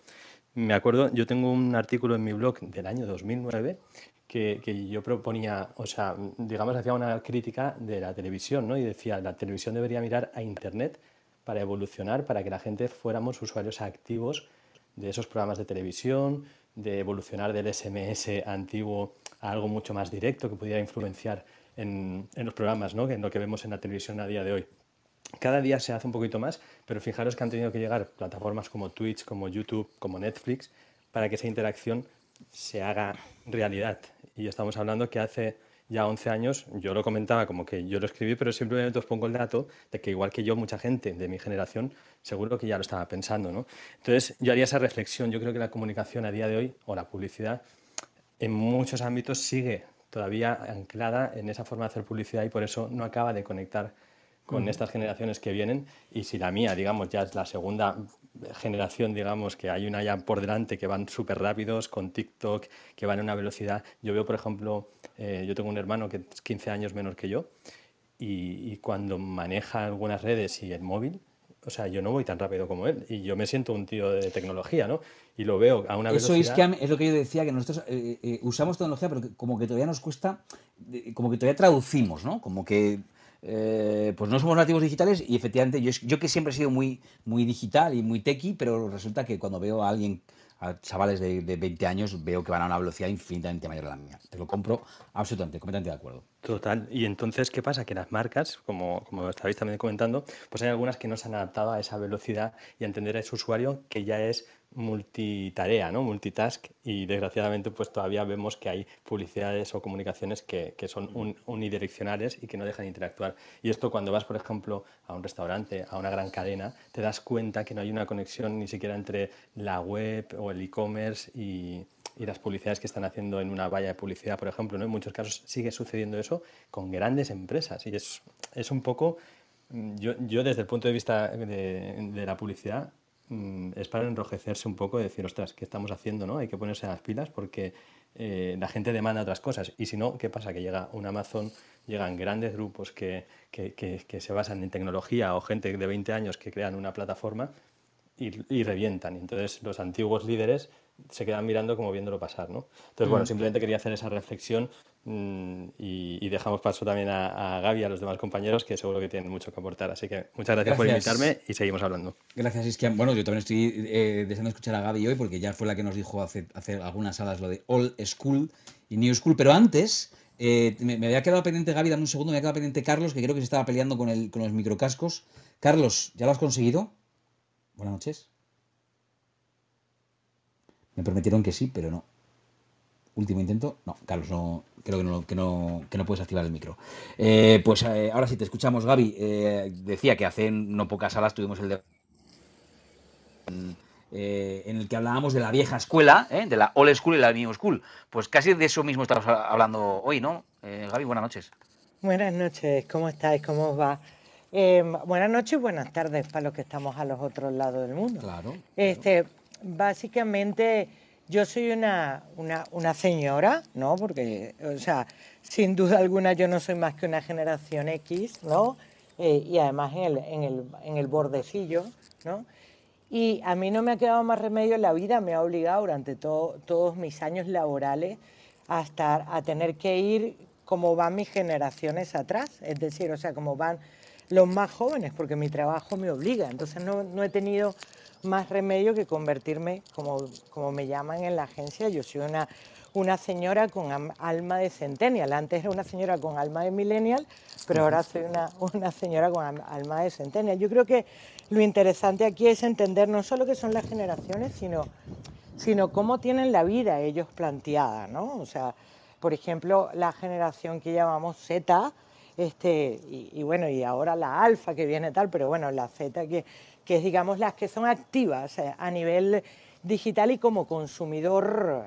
Me acuerdo, yo tengo un artículo en mi blog del año 2009 que yo proponía, o sea, digamos, hacía una crítica de la televisión, ¿no? Y decía, la televisión debería mirar a Internet para evolucionar, para que la gente fuéramos usuarios activos de esos programas de televisión, de evolucionar del SMS antiguo a algo mucho más directo que pudiera influenciar en los programas, ¿no? En lo que vemos en la televisión a día de hoy. Cada día se hace un poquito más, pero fijaros que han tenido que llegar plataformas como Twitch, como YouTube, como Netflix, para que esa interacción se haga realidad. Y estamos hablando que hace ya 11 años, yo lo comentaba como que yo lo escribí, pero simplemente os pongo el dato de que igual que yo, mucha gente de mi generación seguro que ya lo estaba pensando, ¿no? Entonces yo haría esa reflexión. Yo creo que la comunicación a día de hoy, o la publicidad, en muchos ámbitos sigue todavía anclada en esa forma de hacer publicidad y por eso no acaba de conectar con estas generaciones que vienen. Y si la mía, digamos, ya es la segunda generación, digamos, que hay una ya por delante que van súper rápidos con TikTok, que van a una velocidad. Yo veo, por ejemplo, yo tengo un hermano que es 15 años menor que yo y cuando maneja algunas redes y el móvil, o sea, yo no voy tan rápido como él y yo me siento un tío de tecnología, ¿no? Y lo veo a una velocidad... Eso es lo que yo decía, que nosotros usamos tecnología, pero como que todavía nos cuesta, como que todavía traducimos, ¿no? Como que pues no somos nativos digitales y efectivamente yo que siempre he sido muy, muy digital y muy techy, pero resulta que cuando veo a alguien, a chavales de 20 años, veo que van a una velocidad infinitamente mayor a la mía. Te lo compro absolutamente, completamente de acuerdo. Total. Y entonces, ¿qué pasa? Que las marcas, como estabais también comentando, pues hay algunas que no se han adaptado a esa velocidad y a entender a ese usuario que ya es multitarea, ¿no? Multitask, y desgraciadamente pues todavía vemos que hay publicidades o comunicaciones que son unidireccionales y que no dejan interactuar. Y esto cuando vas, por ejemplo, a un restaurante, a una gran cadena, te das cuenta que no hay una conexión ni siquiera entre la web o el e-commerce y las publicidades que están haciendo en una valla de publicidad, por ejemplo, ¿no? En muchos casos sigue sucediendo eso con grandes empresas y es un poco, yo desde el punto de vista de la publicidad, es para enrojecerse un poco y decir, ostras, ¿qué estamos haciendo, no? Hay que ponerse las pilas porque la gente demanda otras cosas. Y si no, ¿qué pasa? Que llega un Amazon, llegan grandes grupos que se basan en tecnología o gente de 20 años que crean una plataforma y revientan. Entonces los antiguos líderes se quedan mirando como viéndolo pasar, ¿no? Entonces, bueno, simplemente quería hacer esa reflexión y dejamos paso también a Gaby y a los demás compañeros que seguro que tienen mucho que aportar. Así que muchas gracias por invitarme y seguimos hablando. Gracias, Isquian. Bueno, yo también estoy deseando escuchar a Gaby hoy porque ya fue la que nos dijo hace algunas salas lo de Old School y New School, pero antes me había quedado pendiente, Gaby, dame un segundo, me había quedado pendiente Carlos, que creo que se estaba peleando con los microcascos. Carlos, ¿ya lo has conseguido? Buenas noches. Me prometieron que sí, pero no. Último intento. No, Carlos, no, creo que no puedes activar el micro. Ahora sí, te escuchamos, Gaby. Decía que hace no pocas salas tuvimos el debate en el que hablábamos de la vieja escuela, de la old school y la new school. Pues casi de eso mismo estamos hablando hoy, ¿no? Gaby, buenas noches. Buenas noches, ¿cómo estáis? ¿Cómo os va? Buenas noches y buenas tardes para los que estamos a los otros lados del mundo. Claro. Básicamente, yo soy una señora, ¿no? Porque, o sea, sin duda alguna yo no soy más que una generación X, ¿no? Y además en el bordecillo, ¿no? Y a mí no me ha quedado más remedio, la vida me ha obligado durante todos mis años laborales a tener que ir como van mis generaciones atrás, es decir, o sea, como van los más jóvenes, porque mi trabajo me obliga. Entonces no he tenido más remedio que convertirme, como me llaman en la agencia. Yo soy una señora con alma de centennial. Antes era una señora con alma de millennial, pero ahora soy una señora con alma de centennial. Yo creo que lo interesante aquí es entender no solo qué son las generaciones, sino cómo tienen la vida ellos planteada, ¿no? O sea, por ejemplo, la generación que llamamos Z, y ahora la alfa que viene tal, pero bueno, la Z que es, digamos, las que son activas a nivel digital y como consumidor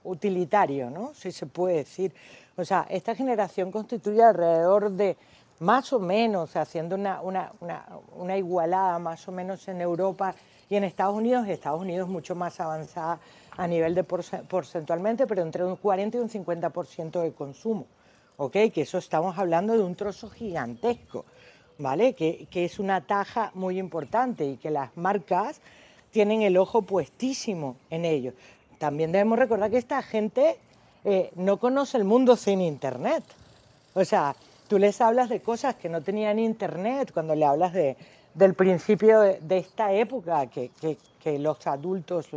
utilitario, ¿no? Si se puede decir. O sea, esta generación constituye alrededor de más o menos, haciendo una igualada más o menos en Europa y en Estados Unidos mucho más avanzada a nivel de porcentualmente, pero entre un 40 y un 50% de consumo, ¿ok? Que eso estamos hablando de un trozo gigantesco, ¿vale? Que es una taja muy importante y que las marcas tienen el ojo puestísimo en ello. También debemos recordar que esta gente no conoce el mundo sin Internet. O sea, tú les hablas de cosas que no tenían Internet cuando le hablas del principio de esta época que los adultos,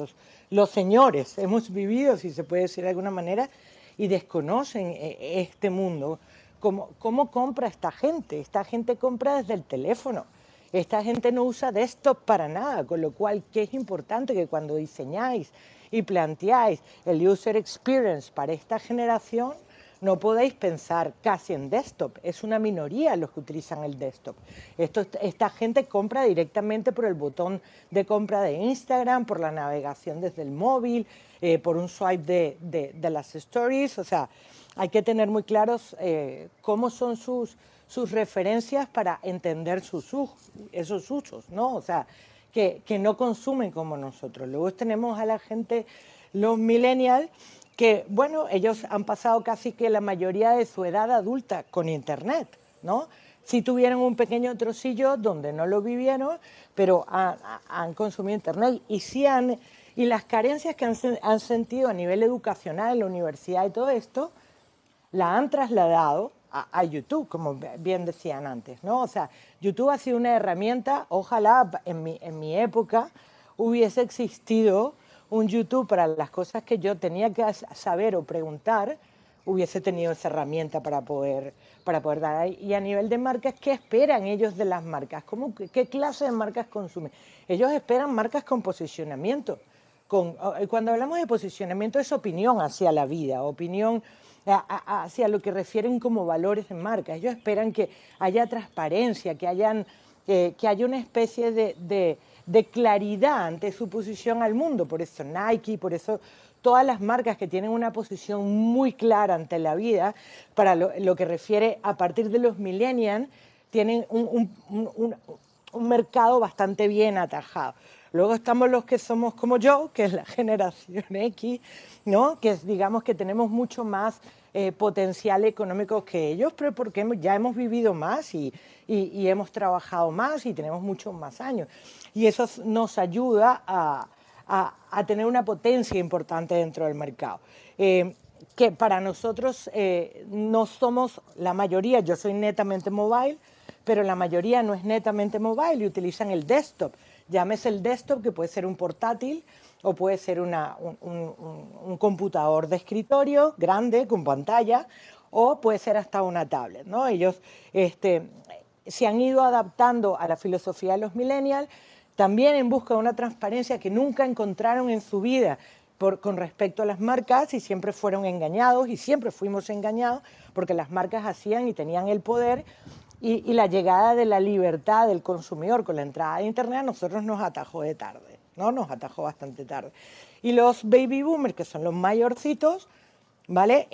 los señores hemos vivido, si se puede decir de alguna manera, y desconocen este mundo. ¿Cómo compra esta gente? Esta gente compra desde el teléfono. Esta gente no usa desktop para nada, con lo cual, ¿qué es importante? Que cuando diseñáis y planteáis el user experience para esta generación, no podéis pensar casi en desktop. Es una minoría los que utilizan el desktop. Esta gente compra directamente por el botón de compra de Instagram, por la navegación desde el móvil, por un swipe de las stories. O sea, hay que tener muy claros cómo son sus referencias para entender esos usos, ¿no? O sea, que no consumen como nosotros. Luego tenemos a la gente, los millennials, que, bueno, ellos han pasado casi que la mayoría de su edad adulta con Internet, ¿no? Sí tuvieron un pequeño trocillo donde no lo vivieron, pero han consumido Internet y las carencias que han sentido a nivel educacional en la universidad y todo esto, la han trasladado a YouTube, como bien decían antes, ¿no? O sea, YouTube ha sido una herramienta, ojalá en mi época hubiese existido un YouTube para las cosas que yo tenía que saber o preguntar, hubiese tenido esa herramienta para poder dar ahí. Y a nivel de marcas, ¿qué esperan ellos de las marcas? ¿Qué clase de marcas consumen? Ellos esperan marcas con posicionamiento. Cuando hablamos de posicionamiento es opinión hacia la vida, opinión hacia lo que refieren como valores de marca. Ellos esperan que haya transparencia, que haya una especie de claridad ante su posición al mundo. Por eso Nike, por eso todas las marcas que tienen una posición muy clara ante la vida, para lo que refiere a partir de los millennials, tienen un mercado bastante bien atajado. Luego estamos los que somos como yo, que es la generación X, ¿no? Que digamos que tenemos mucho más potencial económico que ellos, pero porque ya hemos vivido más y hemos trabajado más y tenemos muchos más años. Y eso nos ayuda a tener una potencia importante dentro del mercado. Que para nosotros no somos la mayoría, yo soy netamente mobile, pero la mayoría no es netamente mobile y utilizan el desktop. Llámese el desktop, que puede ser un portátil o puede ser un computador de escritorio grande con pantalla, o puede ser hasta una tablet, ¿no? Ellos se han ido adaptando a la filosofía de los millennials, también en busca de una transparencia que nunca encontraron en su vida con respecto a las marcas, y siempre fueron engañados y siempre fuimos engañados porque las marcas hacían y tenían el poder. Y la llegada de la libertad del consumidor con la entrada de Internet a nosotros nos atajó de tarde, ¿no? Nos atajó bastante tarde. Y los baby boomers, que son los mayorcitos, ¿vale?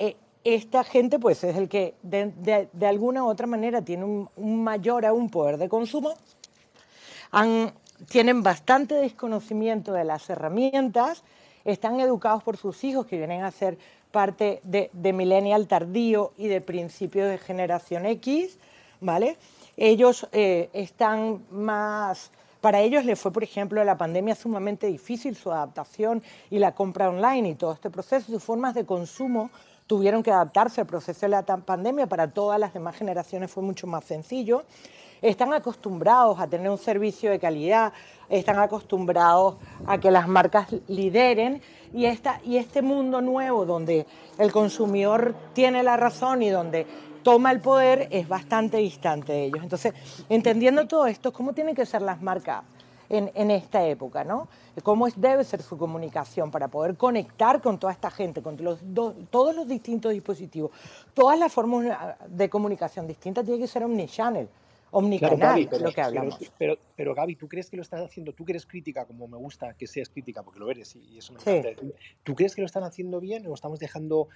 Esta gente pues es el que de alguna u otra manera tiene un mayor aún poder de consumo. Tienen bastante desconocimiento de las herramientas, están educados por sus hijos que vienen a ser parte de millennial tardío y de principio de generación X, ¿vale? Ellos están más... Para ellos les fue, por ejemplo, la pandemia sumamente difícil, su adaptación y la compra online y todo este proceso, sus formas de consumo tuvieron que adaptarse al proceso de la pandemia. Para todas las demás generaciones fue mucho más sencillo. Están acostumbrados a tener un servicio de calidad, están acostumbrados a que las marcas lideren, y este mundo nuevo donde el consumidor tiene la razón y donde toma el poder es bastante distante de ellos. Entonces, entendiendo todo esto, ¿cómo tienen que ser las marcas en esta época, ¿no? ¿Cómo debe ser su comunicación para poder conectar con toda esta gente, con todos los distintos dispositivos? Todas las formas de comunicación distintas tienen que ser omnichannel, omnicanal, claro, Gaby, lo que hablamos. Pero Gaby, ¿tú crees que lo estás haciendo? Tú que eres crítica, como me gusta que seas crítica, porque lo eres y eso me encanta. Sí. ¿Tú crees que lo están haciendo bien o estamos dejando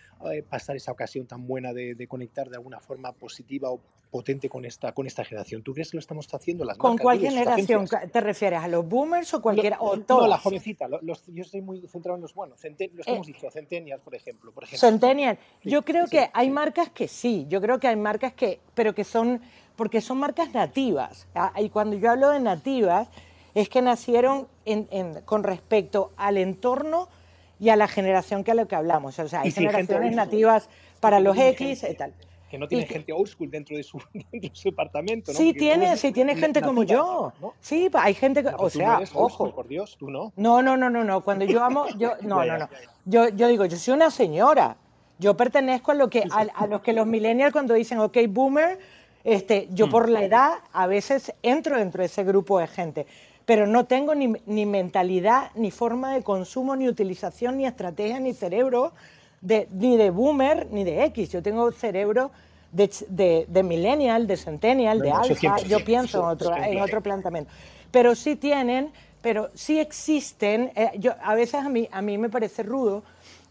pasar esa ocasión tan buena de conectar de alguna forma positiva o potente con esta generación? ¿Tú crees que lo estamos haciendo las marcas? ¿Con cuál generación te refieres? ¿A los boomers o cualquiera? ¿O todas? No, la jovencita. Yo estoy muy centrado en los que hemos dicho, centennials, por ejemplo. Centennial. Sí, yo creo que hay marcas que sí. Yo creo que hay marcas pero que son... porque son marcas nativas. Y cuando yo hablo de nativas, es que nacieron con respecto al entorno y a la generación que a lo que hablamos. O sea, hay generaciones nativas para los X y tal. Que no tiene gente old school dentro de su departamento, ¿no? Sí, tiene gente como yo. ¿No? Sí, hay gente que... O sea, ojo. Por Dios, tú no. No. Cuando yo amo... No. Yo digo, yo soy una señora. Yo pertenezco a los que los millennials cuando dicen, ok, boomer... yo por la edad a veces entro dentro de ese grupo de gente, pero no tengo ni mentalidad, ni forma de consumo, ni utilización, ni estrategia, ni cerebro ni de boomer, ni de X. Yo tengo cerebro de millennial, de centennial, de alfa. Yo pienso en otro planteamiento. Pero sí existen. A veces a mí me parece rudo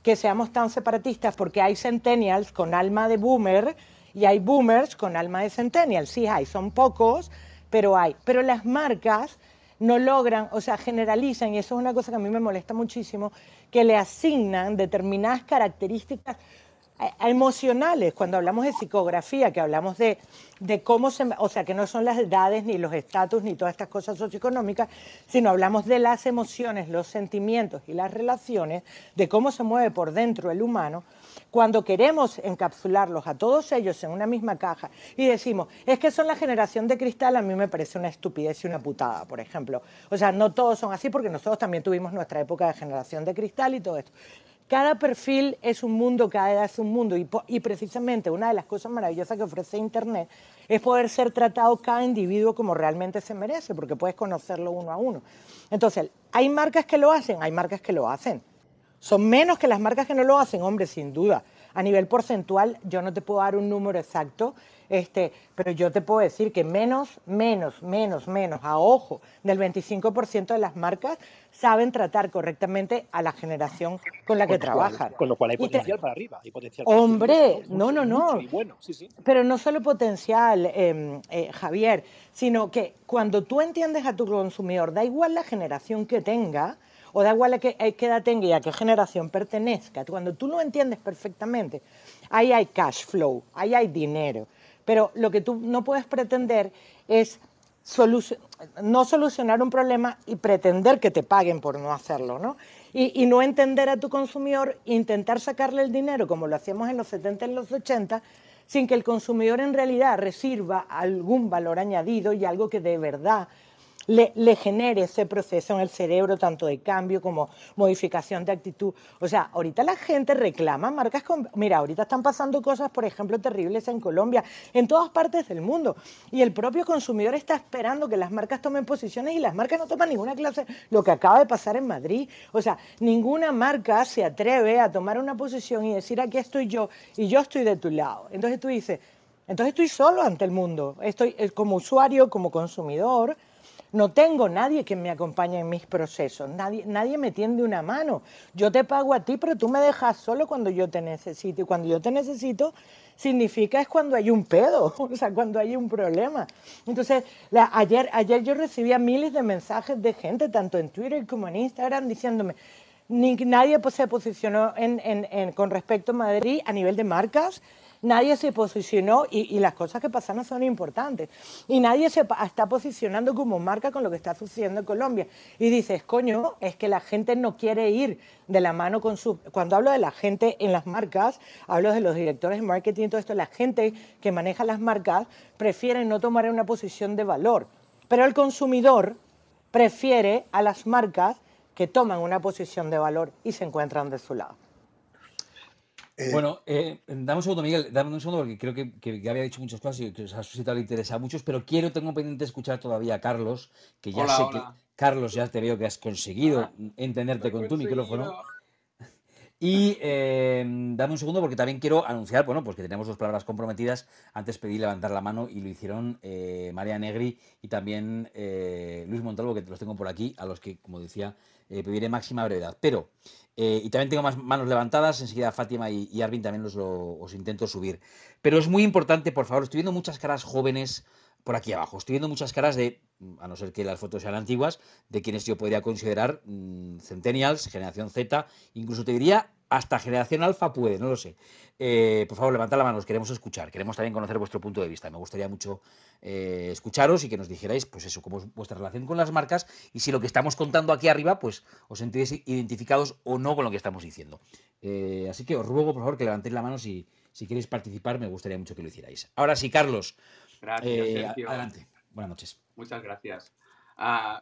que seamos tan separatistas porque hay centennials con alma de boomer y hay boomers con alma de centennial. Sí hay, son pocos, pero hay. Pero las marcas no logran, o sea, generalizan, y eso es una cosa que a mí me molesta muchísimo, que le asignan determinadas características emocionales. Cuando hablamos de psicografía, que hablamos de cómo o sea, que no son las edades, ni los estatus, ni todas estas cosas socioeconómicas, sino hablamos de las emociones, los sentimientos y las relaciones, de cómo se mueve por dentro el humano. Cuando queremos encapsularlos a todos ellos en una misma caja y decimos, es que son la generación de cristal, a mí me parece una estupidez y una putada, por ejemplo. O sea, no todos son así porque nosotros también tuvimos nuestra época de generación de cristal y todo esto. cada perfil es un mundo, cada edad es un mundo y precisamente una de las cosas maravillosas que ofrece Internet es poder ser tratado cada individuo como realmente se merece, porque puedes conocerlo uno a uno. Entonces, ¿hay marcas que lo hacen? Hay marcas que lo hacen. ¿Son menos que las marcas que no lo hacen? Hombre, sin duda. A nivel porcentual, yo no te puedo dar un número exacto, pero yo te puedo decir que menos, a ojo, del 25% de las marcas saben tratar correctamente a la generación con la que trabajan. Con lo cual hay Y potencial para arriba. Hay potencial para Hombre, subir, ¿no? Mucho y bueno, sí, sí. Pero no solo potencial, Javier, sino que cuando tú entiendes a tu consumidor, da igual la generación que tenga, o da igual qué edad tenga y a qué generación pertenezca, cuando tú lo entiendes perfectamente, ahí hay cash flow, ahí hay dinero. Pero lo que tú no puedes pretender es no solucionar un problema y pretender que te paguen por no hacerlo, ¿no? Y no entender a tu consumidor, intentar sacarle el dinero como lo hacíamos en los 70 y en los 80, sin que el consumidor en realidad reciba algún valor añadido y algo que de verdad le genere ese proceso en el cerebro, tanto de cambio como modificación de actitud. O sea, ahorita la gente reclama marcas con... Mira, ahorita están pasando cosas, por ejemplo, terribles en Colombia, en todas partes del mundo. Y el propio consumidor está esperando que las marcas tomen posiciones y las marcas no toman ninguna clase. Lo que acaba de pasar en Madrid. O sea, ninguna marca se atreve a tomar una posición y decir, aquí estoy yo y yo estoy de tu lado. Entonces tú dices, entonces estoy solo ante el mundo. Estoy como usuario, como consumidor. No tengo nadie que me acompañe en mis procesos, nadie me tiende una mano. Yo te pago a ti, pero tú me dejas solo cuando yo te necesito. Y cuando yo te necesito, significa es cuando hay un pedo, o sea, cuando hay un problema. Entonces, ayer yo recibía miles de mensajes de gente, tanto en Twitter como en Instagram, diciéndome, nadie se posicionó con respecto a Madrid a nivel de marcas. Nadie se posicionó, y las cosas que pasaron son importantes, y nadie se está posicionando como marca con lo que está sucediendo en Colombia. Y dices, coño, es que la gente no quiere ir de la mano con su... Cuando hablo de la gente en las marcas, hablo de los directores de marketing y todo esto, la gente que maneja las marcas prefiere no tomar una posición de valor, pero el consumidor prefiere a las marcas que toman una posición de valor y se encuentran de su lado. Bueno, dame un segundo, Miguel, dame un segundo porque creo que ya había dicho muchas cosas y que os ha suscitado interés a muchos, pero tengo pendiente escuchar todavía a Carlos, que ya sé que, Carlos, ya te veo que has conseguido entenderte con tu micrófono. Y dame un segundo porque también quiero anunciar, bueno, pues que tenemos 2 palabras comprometidas. Antes pedí levantar la mano y lo hicieron María Negri y también Luis Montalvo, que los tengo por aquí, a los que, como decía, pediré máxima brevedad. Pero, y también tengo más manos levantadas, enseguida Fátima y Arvin también os intento subir. Pero es muy importante, por favor, estoy viendo muchas caras jóvenes por aquí abajo. Estoy viendo muchas caras de, a no ser que las fotos sean antiguas, de quienes yo podría considerar centennials, generación Z, incluso te diría hasta generación alfa puede, no lo sé. Por favor, levantad la mano, os queremos escuchar, queremos también conocer vuestro punto de vista. Me gustaría mucho escucharos y que nos dijerais, pues eso, cómo es vuestra relación con las marcas y si lo que estamos contando aquí arriba, pues os sentís identificados o no con lo que estamos diciendo. Así que os ruego, por favor, que levantéis la mano si queréis participar, me gustaría mucho que lo hicierais. Ahora sí, Carlos. Gracias, Sergio. Adelante. Buenas noches. Muchas gracias.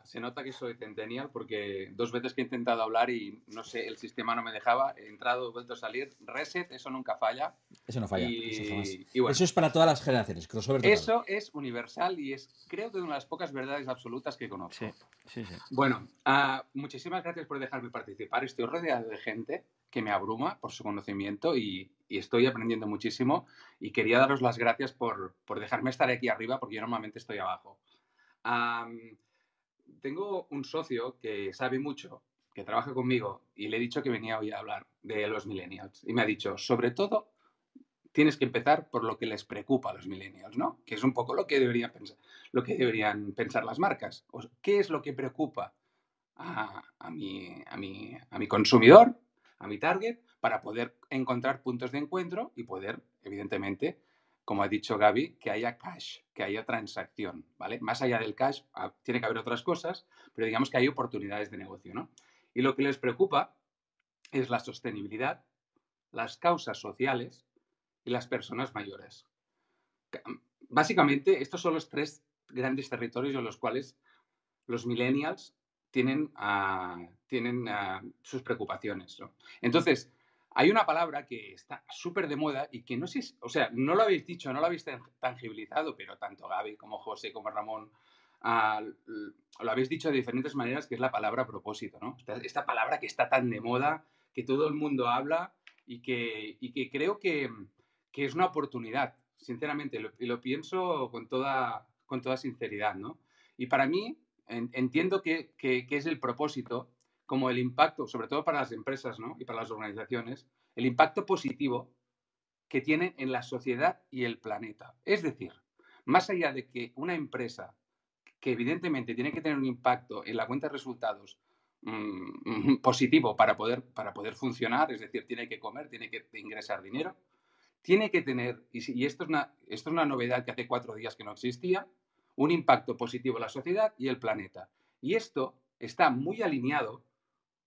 Se nota que soy centennial porque 2 veces que he intentado hablar y no sé, el sistema no me dejaba. He entrado, he vuelto a salir. Reset, eso nunca falla. Eso no falla. Y bueno, eso es para todas las generaciones. Crossover total. Eso es universal y es, creo que, una de las pocas verdades absolutas que conozco. Sí. Bueno, muchísimas gracias por dejarme participar. Estoy rodeado de gente que me abruma por su conocimiento y estoy aprendiendo muchísimo. Y quería daros las gracias por dejarme estar aquí arriba porque yo normalmente estoy abajo. Tengo un socio que sabe mucho, que trabaja conmigo, y le he dicho que venía hoy a hablar de los millennials. Y me ha dicho, sobre todo, tienes que empezar por lo que les preocupa a los millennials, ¿no? Que es un poco lo que deberían pensar las marcas. ¿Qué es lo que preocupa a mi consumidor, a mi target, para poder encontrar puntos de encuentro y poder, evidentemente, como ha dicho Gaby, que haya cash, que haya transacción, ¿vale? Más allá del cash, tiene que haber otras cosas, pero digamos que hay oportunidades de negocio, ¿no? Y lo que les preocupa es la sostenibilidad, las causas sociales y las personas mayores. Básicamente, estos son los 3 grandes territorios en los cuales los millennials tienen sus preocupaciones, ¿no? Entonces, hay una palabra que está súper de moda y que no sé, o sea, no lo habéis dicho, no lo habéis tangibilizado, pero tanto Gaby como José como Ramón lo habéis dicho de diferentes maneras, que es la palabra propósito, ¿no? Esta palabra que está tan de moda, que todo el mundo habla y que creo que es una oportunidad, sinceramente, y lo pienso con toda sinceridad, ¿no? Y para mí, entiendo que es el propósito como el impacto, sobre todo para las empresas, ¿no? Y para las organizaciones, el impacto positivo que tienen en la sociedad y el planeta. Es decir, más allá de que una empresa que evidentemente tiene que tener un impacto en la cuenta de resultados positivo para poder funcionar, es decir, tiene que comer, tiene que ingresar dinero, tiene que tener, y esto es una novedad que hace 4 días que no existía, un impacto positivo en la sociedad y el planeta. Y esto está muy alineado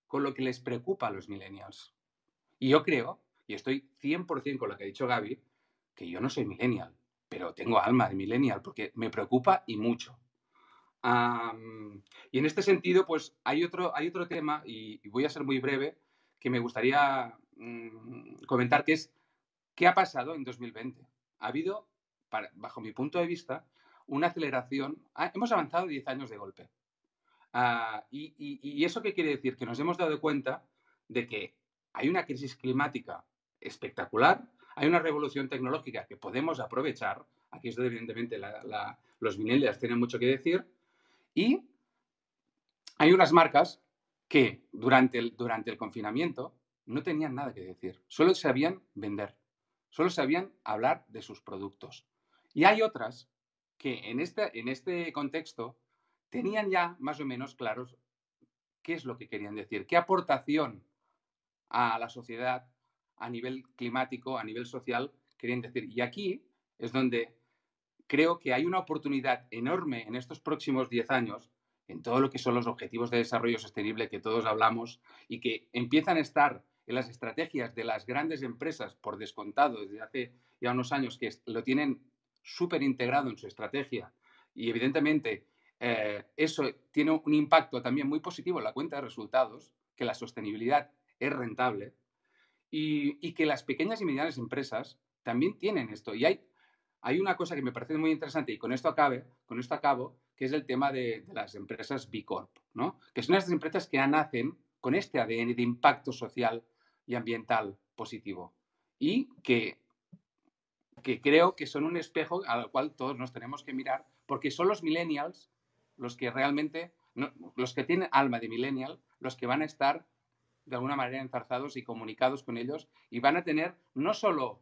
con lo que les preocupa a los millennials. Y yo creo, y estoy 100% con lo que ha dicho Gaby, que yo no soy millennial, pero tengo alma de millennial porque me preocupa y mucho. Y en este sentido, pues hay otro tema, y voy a ser muy breve, que me gustaría comentar, que es ¿qué ha pasado en 2020? Ha habido, bajo mi punto de vista, una aceleración. Hemos avanzado 10 años de golpe. ¿Y eso qué quiere decir? Que nos hemos dado cuenta de que hay una crisis climática espectacular, hay una revolución tecnológica que podemos aprovechar. Aquí es donde evidentemente los millennials tienen mucho que decir. Y hay unas marcas que durante el confinamiento no tenían nada que decir. Solo sabían vender. Solo sabían hablar de sus productos. Y hay otras que en este contexto tenían ya más o menos claros qué es lo que querían decir, qué aportación a la sociedad a nivel climático, a nivel social, querían decir. Y aquí es donde creo que hay una oportunidad enorme en estos próximos 10 años, en todo lo que son los objetivos de desarrollo sostenible que todos hablamos y que empiezan a estar en las estrategias de las grandes empresas, por descontado, desde hace ya unos años, que lo tienen súper integrado en su estrategia. Y evidentemente eso tiene un impacto también muy positivo en la cuenta de resultados, que la sostenibilidad es rentable y que las pequeñas y medianas empresas también tienen esto. Y hay una cosa que me parece muy interesante, y con esto acabo, que es el tema de las empresas B Corp, ¿no? Que son estas empresas que nacen con este ADN de impacto social y ambiental positivo y que creo que son un espejo al cual todos nos tenemos que mirar, porque son los millennials los que realmente, los que tienen alma de millennial, los que van a estar de alguna manera enzarzados y comunicados con ellos, y van a tener no solo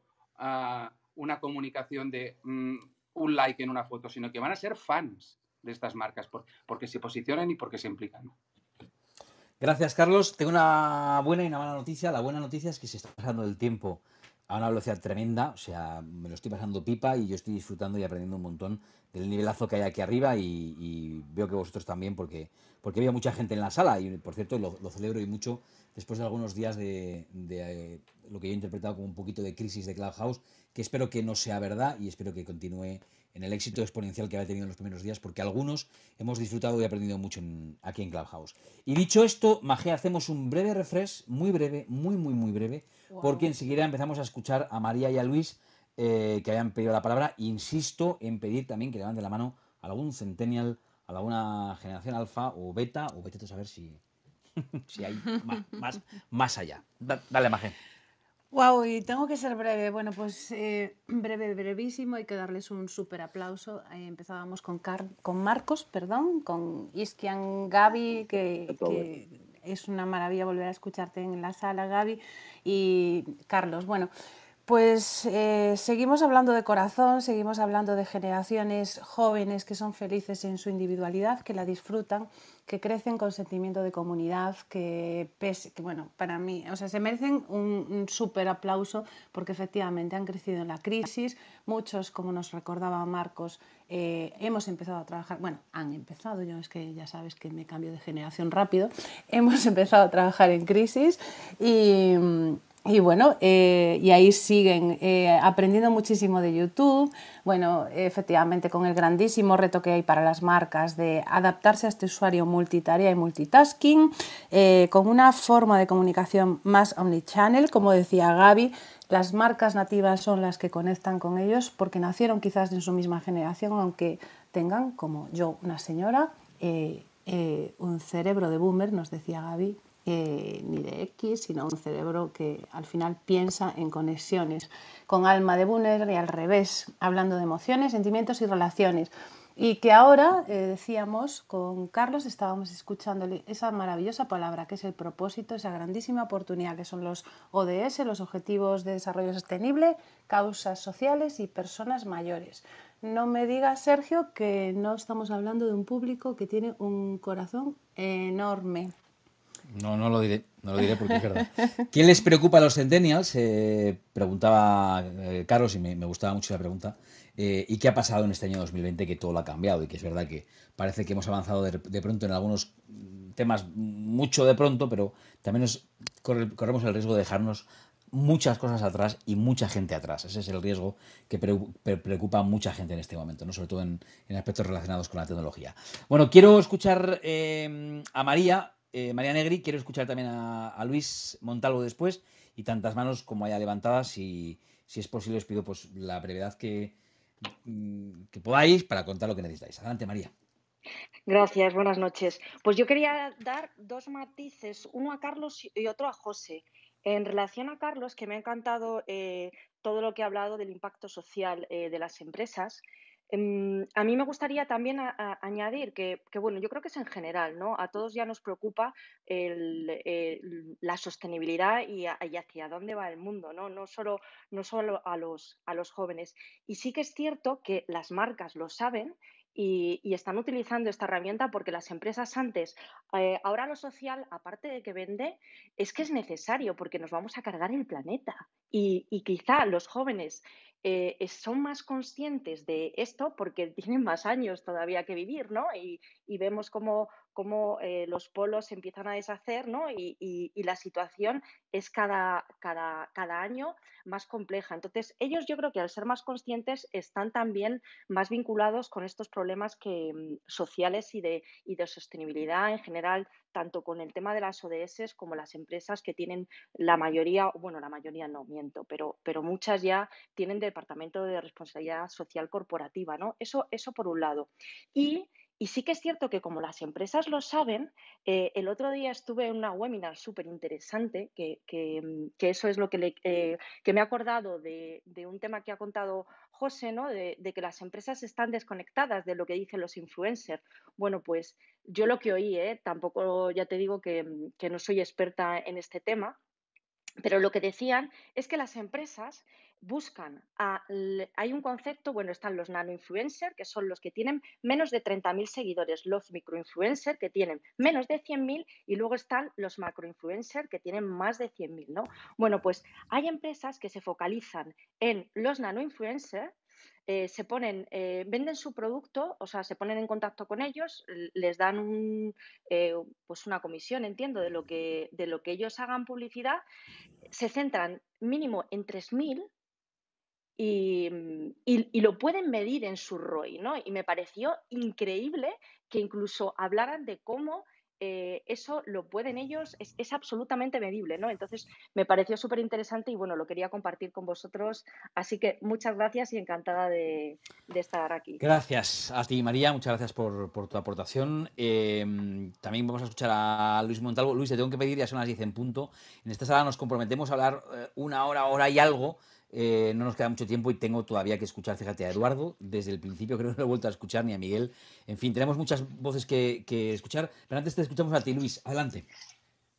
una comunicación de un like en una foto, sino que van a ser fans de estas marcas porque se posicionan y porque se implican. Gracias, Carlos. Tengo una buena y una mala noticia. La buena noticia es que se está pasando el tiempo a una velocidad tremenda, o sea, me lo estoy pasando pipa y yo estoy disfrutando y aprendiendo un montón del nivelazo que hay aquí arriba y veo que vosotros también, porque había mucha gente en la sala y, por cierto, lo celebro y mucho después de algunos días de lo que yo he interpretado como un poquito de crisis de Clubhouse, que espero que no sea verdad y espero que continúe en el éxito exponencial que había tenido en los primeros días, porque algunos hemos disfrutado y aprendido mucho aquí en Clubhouse. Y dicho esto, Magé, hacemos un breve refresh, muy breve, muy breve, porque enseguida empezamos a escuchar a María y a Luis, que habían pedido la palabra. Insisto en pedir también que levanten la mano a algún centennial, a alguna generación alfa o beta, o vete a saber si hay más allá. Dale, Magé. Wow, y tengo que ser breve. Bueno, pues brevísimo. Hay que darles un súper aplauso. Empezábamos con Marcos, con Iskian, Gaby, que es una maravilla volver a escucharte en la sala, Gaby, y Carlos. Bueno, pues seguimos hablando de corazón, seguimos hablando de generaciones jóvenes que son felices en su individualidad, que la disfrutan, que crecen con sentimiento de comunidad, que bueno, para mí, o sea, se merecen un súper aplauso porque efectivamente han crecido en la crisis. Muchos, como nos recordaba Marcos, hemos empezado a trabajar, bueno, han empezado, yo es que ya sabes que me cambio de generación rápido, hemos empezado a trabajar en crisis y Y bueno, y ahí siguen aprendiendo muchísimo de YouTube. Bueno, efectivamente con el grandísimo reto que hay para las marcas de adaptarse a este usuario multitarea y multitasking, con una forma de comunicación más omnichannel, como decía Gaby. Las marcas nativas son las que conectan con ellos porque nacieron quizás en su misma generación, aunque tengan, como yo, una señora, un cerebro de boomer, nos decía Gaby, ni de X, sino un cerebro que al final piensa en conexiones, con alma de boomer y al revés, hablando de emociones, sentimientos y relaciones. Y que ahora, decíamos, con Carlos estábamos escuchándole esa maravillosa palabra que es el propósito, esa grandísima oportunidad que son los ODS, los Objetivos de Desarrollo Sostenible, causas sociales y personas mayores. No me digas, Sergio, que no estamos hablando de un público que tiene un corazón enorme. No, no lo diré porque es verdad. ¿Qué les preocupa a los centennials? Preguntaba Carlos y me gustaba mucho la pregunta. ¿Y qué ha pasado en este año 2020 que todo lo ha cambiado? Y que es verdad que parece que hemos avanzado de pronto en algunos temas mucho de pronto, pero también corremos el riesgo de dejarnos muchas cosas atrás y mucha gente atrás. Ese es el riesgo que preocupa a mucha gente en este momento, ¿no? Sobre todo en aspectos relacionados con la tecnología. Bueno, quiero escuchar a María Negri, quiero escuchar también a Luis Montalvo después y tantas manos como haya levantadas. Si es posible, os pido pues la brevedad que podáis para contar lo que necesitáis. Adelante, María. Gracias, buenas noches. Pues yo quería dar dos matices, uno a Carlos y otro a José. En relación a Carlos, que me ha encantado todo lo que ha hablado del impacto social de las empresas, a mí me gustaría también añadir que, bueno, yo creo que es en general, ¿no? A todos ya nos preocupa la sostenibilidad y hacia dónde va el mundo, ¿no? No solo a los jóvenes. Y sí que es cierto que las marcas lo saben y están utilizando esta herramienta porque las empresas antes, ahora lo social, aparte de que vende, es que es necesario porque nos vamos a cargar el planeta. Y quizá los jóvenes son más conscientes de esto porque tienen más años todavía que vivir, ¿no? Y vemos cómo los polos se empiezan a deshacer, ¿no? Y la situación es cada año más compleja. Entonces, ellos yo creo que al ser más conscientes están también más vinculados con estos problemas sociales y de sostenibilidad en general, tanto con el tema de las ODS como las empresas que tienen la mayoría no miento, pero muchas ya tienen departamento de responsabilidad social corporativa, ¿no? Eso por un lado. Y sí que es cierto que como las empresas lo saben, el otro día estuve en una webinar súper interesante, que eso es lo que me ha acordado de un tema que ha contado José, ¿no? De que las empresas están desconectadas de lo que dicen los influencers. Bueno, pues yo lo que oí, tampoco ya te digo que no soy experta en este tema, pero lo que decían es que las empresas buscan, hay un concepto, bueno, están los nano-influencers, que son los que tienen menos de 30.000 seguidores, los micro-influencers, que tienen menos de 100.000, y luego están los macro-influencers, que tienen más de 100.000, ¿no? Bueno, pues hay empresas que se focalizan en los nano-influencers, venden su producto, o sea, se ponen en contacto con ellos, les dan pues una comisión, entiendo, de lo que ellos hagan publicidad, se centran mínimo en 3.000 y lo pueden medir en su ROI, ¿no? Y me pareció increíble que incluso hablaran de cómo eso lo pueden ellos, es absolutamente medible, ¿no? Entonces me pareció súper interesante y bueno, lo quería compartir con vosotros. Así que muchas gracias y encantada de estar aquí. Gracias a ti, María. Muchas gracias por tu aportación. También vamos a escuchar a Luis Montalvo. Luis, te tengo que pedir, ya son las 10 en punto. En esta sala nos comprometemos a hablar una hora y algo. No nos queda mucho tiempo y tengo todavía que escuchar, fíjate, a Eduardo. Desde el principio creo que no lo he vuelto a escuchar, ni a Miguel. En fin, tenemos muchas voces que escuchar. Pero antes te escuchamos a ti, Luis. Adelante.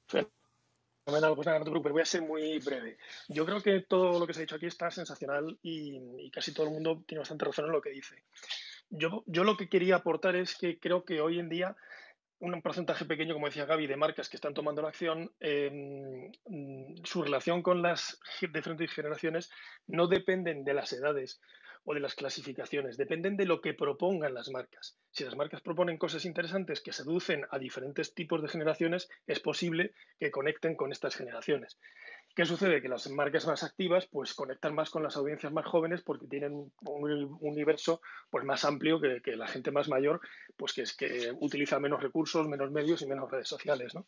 Fenomenal, pues nada, no te preocupes, voy a ser muy breve. Yo creo que todo lo que se ha dicho aquí está sensacional y casi todo el mundo tiene bastante razón en lo que dice. Yo lo que quería aportar es que creo que hoy en día un porcentaje pequeño, como decía Gaby, de marcas que están tomando la acción, su relación con las diferentes generaciones no dependen de las edades o de las clasificaciones, dependen de lo que propongan las marcas. Si las marcas proponen cosas interesantes que seducen a diferentes tipos de generaciones, es posible que conecten con estas generaciones. ¿Qué sucede? Que las marcas más activas pues conectan más con las audiencias más jóvenes porque tienen un universo pues más amplio que la gente más mayor, pues que utiliza menos recursos, menos medios y menos redes sociales, ¿no?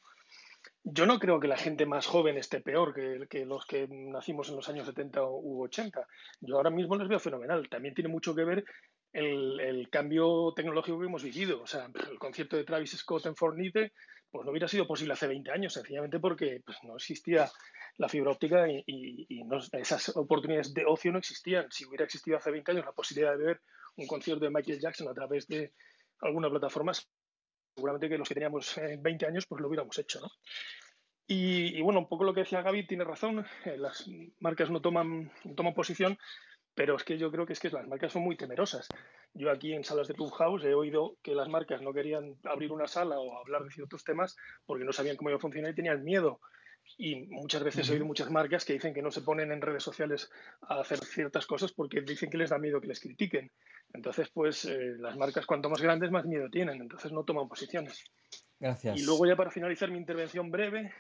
Yo no creo que la gente más joven esté peor que los que nacimos en los años 70 u 80. Yo ahora mismo les veo fenomenal. También tiene mucho que ver el cambio tecnológico que hemos vivido. O sea, el concierto de Travis Scott en Fortnite pues no hubiera sido posible hace 20 años, sencillamente porque pues, no existía la fibra óptica y esas oportunidades de ocio no existían. Si hubiera existido hace 20 años la posibilidad de ver un concierto de Michael Jackson a través de alguna plataforma, seguramente que los que teníamos 20 años pues lo hubiéramos hecho, ¿no? Y bueno, un poco lo que decía Gaby tiene razón, las marcas no toman posición, pero es que yo creo que las marcas son muy temerosas. Yo aquí en salas de Clubhouse he oído que las marcas no querían abrir una sala o hablar de ciertos temas porque no sabían cómo iba a funcionar y tenían miedo. Y muchas veces he oído muchas marcas que dicen que no se ponen en redes sociales a hacer ciertas cosas porque dicen que les da miedo que les critiquen. Entonces, pues las marcas cuanto más grandes más miedo tienen, entonces no toman posiciones. Y Gracias. luego ya para finalizar mi intervención breve,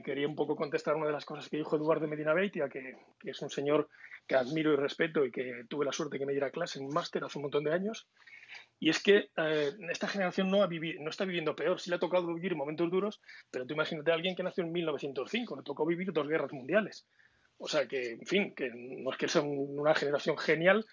quería un poco contestar una de las cosas que dijo Eduardo Medina Beitia, que es un señor que admiro y respeto y que tuve la suerte que me diera clase en un máster hace un montón de años. Y es que esta generación no está viviendo peor. Sí le ha tocado vivir momentos duros, pero tú imagínate a alguien que nació en 1905, le tocó vivir 2 guerras mundiales. O sea que, en fin, que no es que sea una generación genial,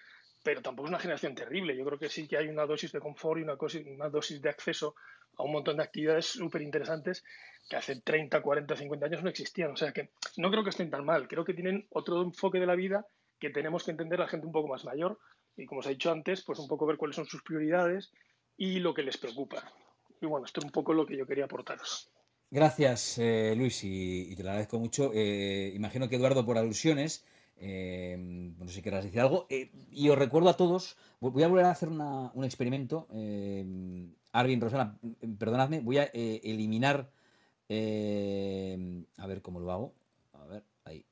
pero tampoco es una generación terrible. Yo creo que sí que hay una dosis de confort y una dosis de acceso a un montón de actividades súper interesantes que hace 30, 40, 50 años no existían. O sea que no creo que estén tan mal. Creo que tienen otro enfoque de la vida que tenemos que entender la gente un poco más mayor y, como os he dicho antes, pues un poco ver cuáles son sus prioridades y lo que les preocupa. Y bueno, esto es un poco lo que yo quería aportaros. Gracias, Luis, y te lo agradezco mucho. Imagino que Eduardo, por alusiones, no sé si querrás decir algo. Y os recuerdo a todos, voy a volver a hacer un experimento. Arvin, Rosana, perdonadme, voy a eliminar, a ver cómo lo hago. A ver, ahí.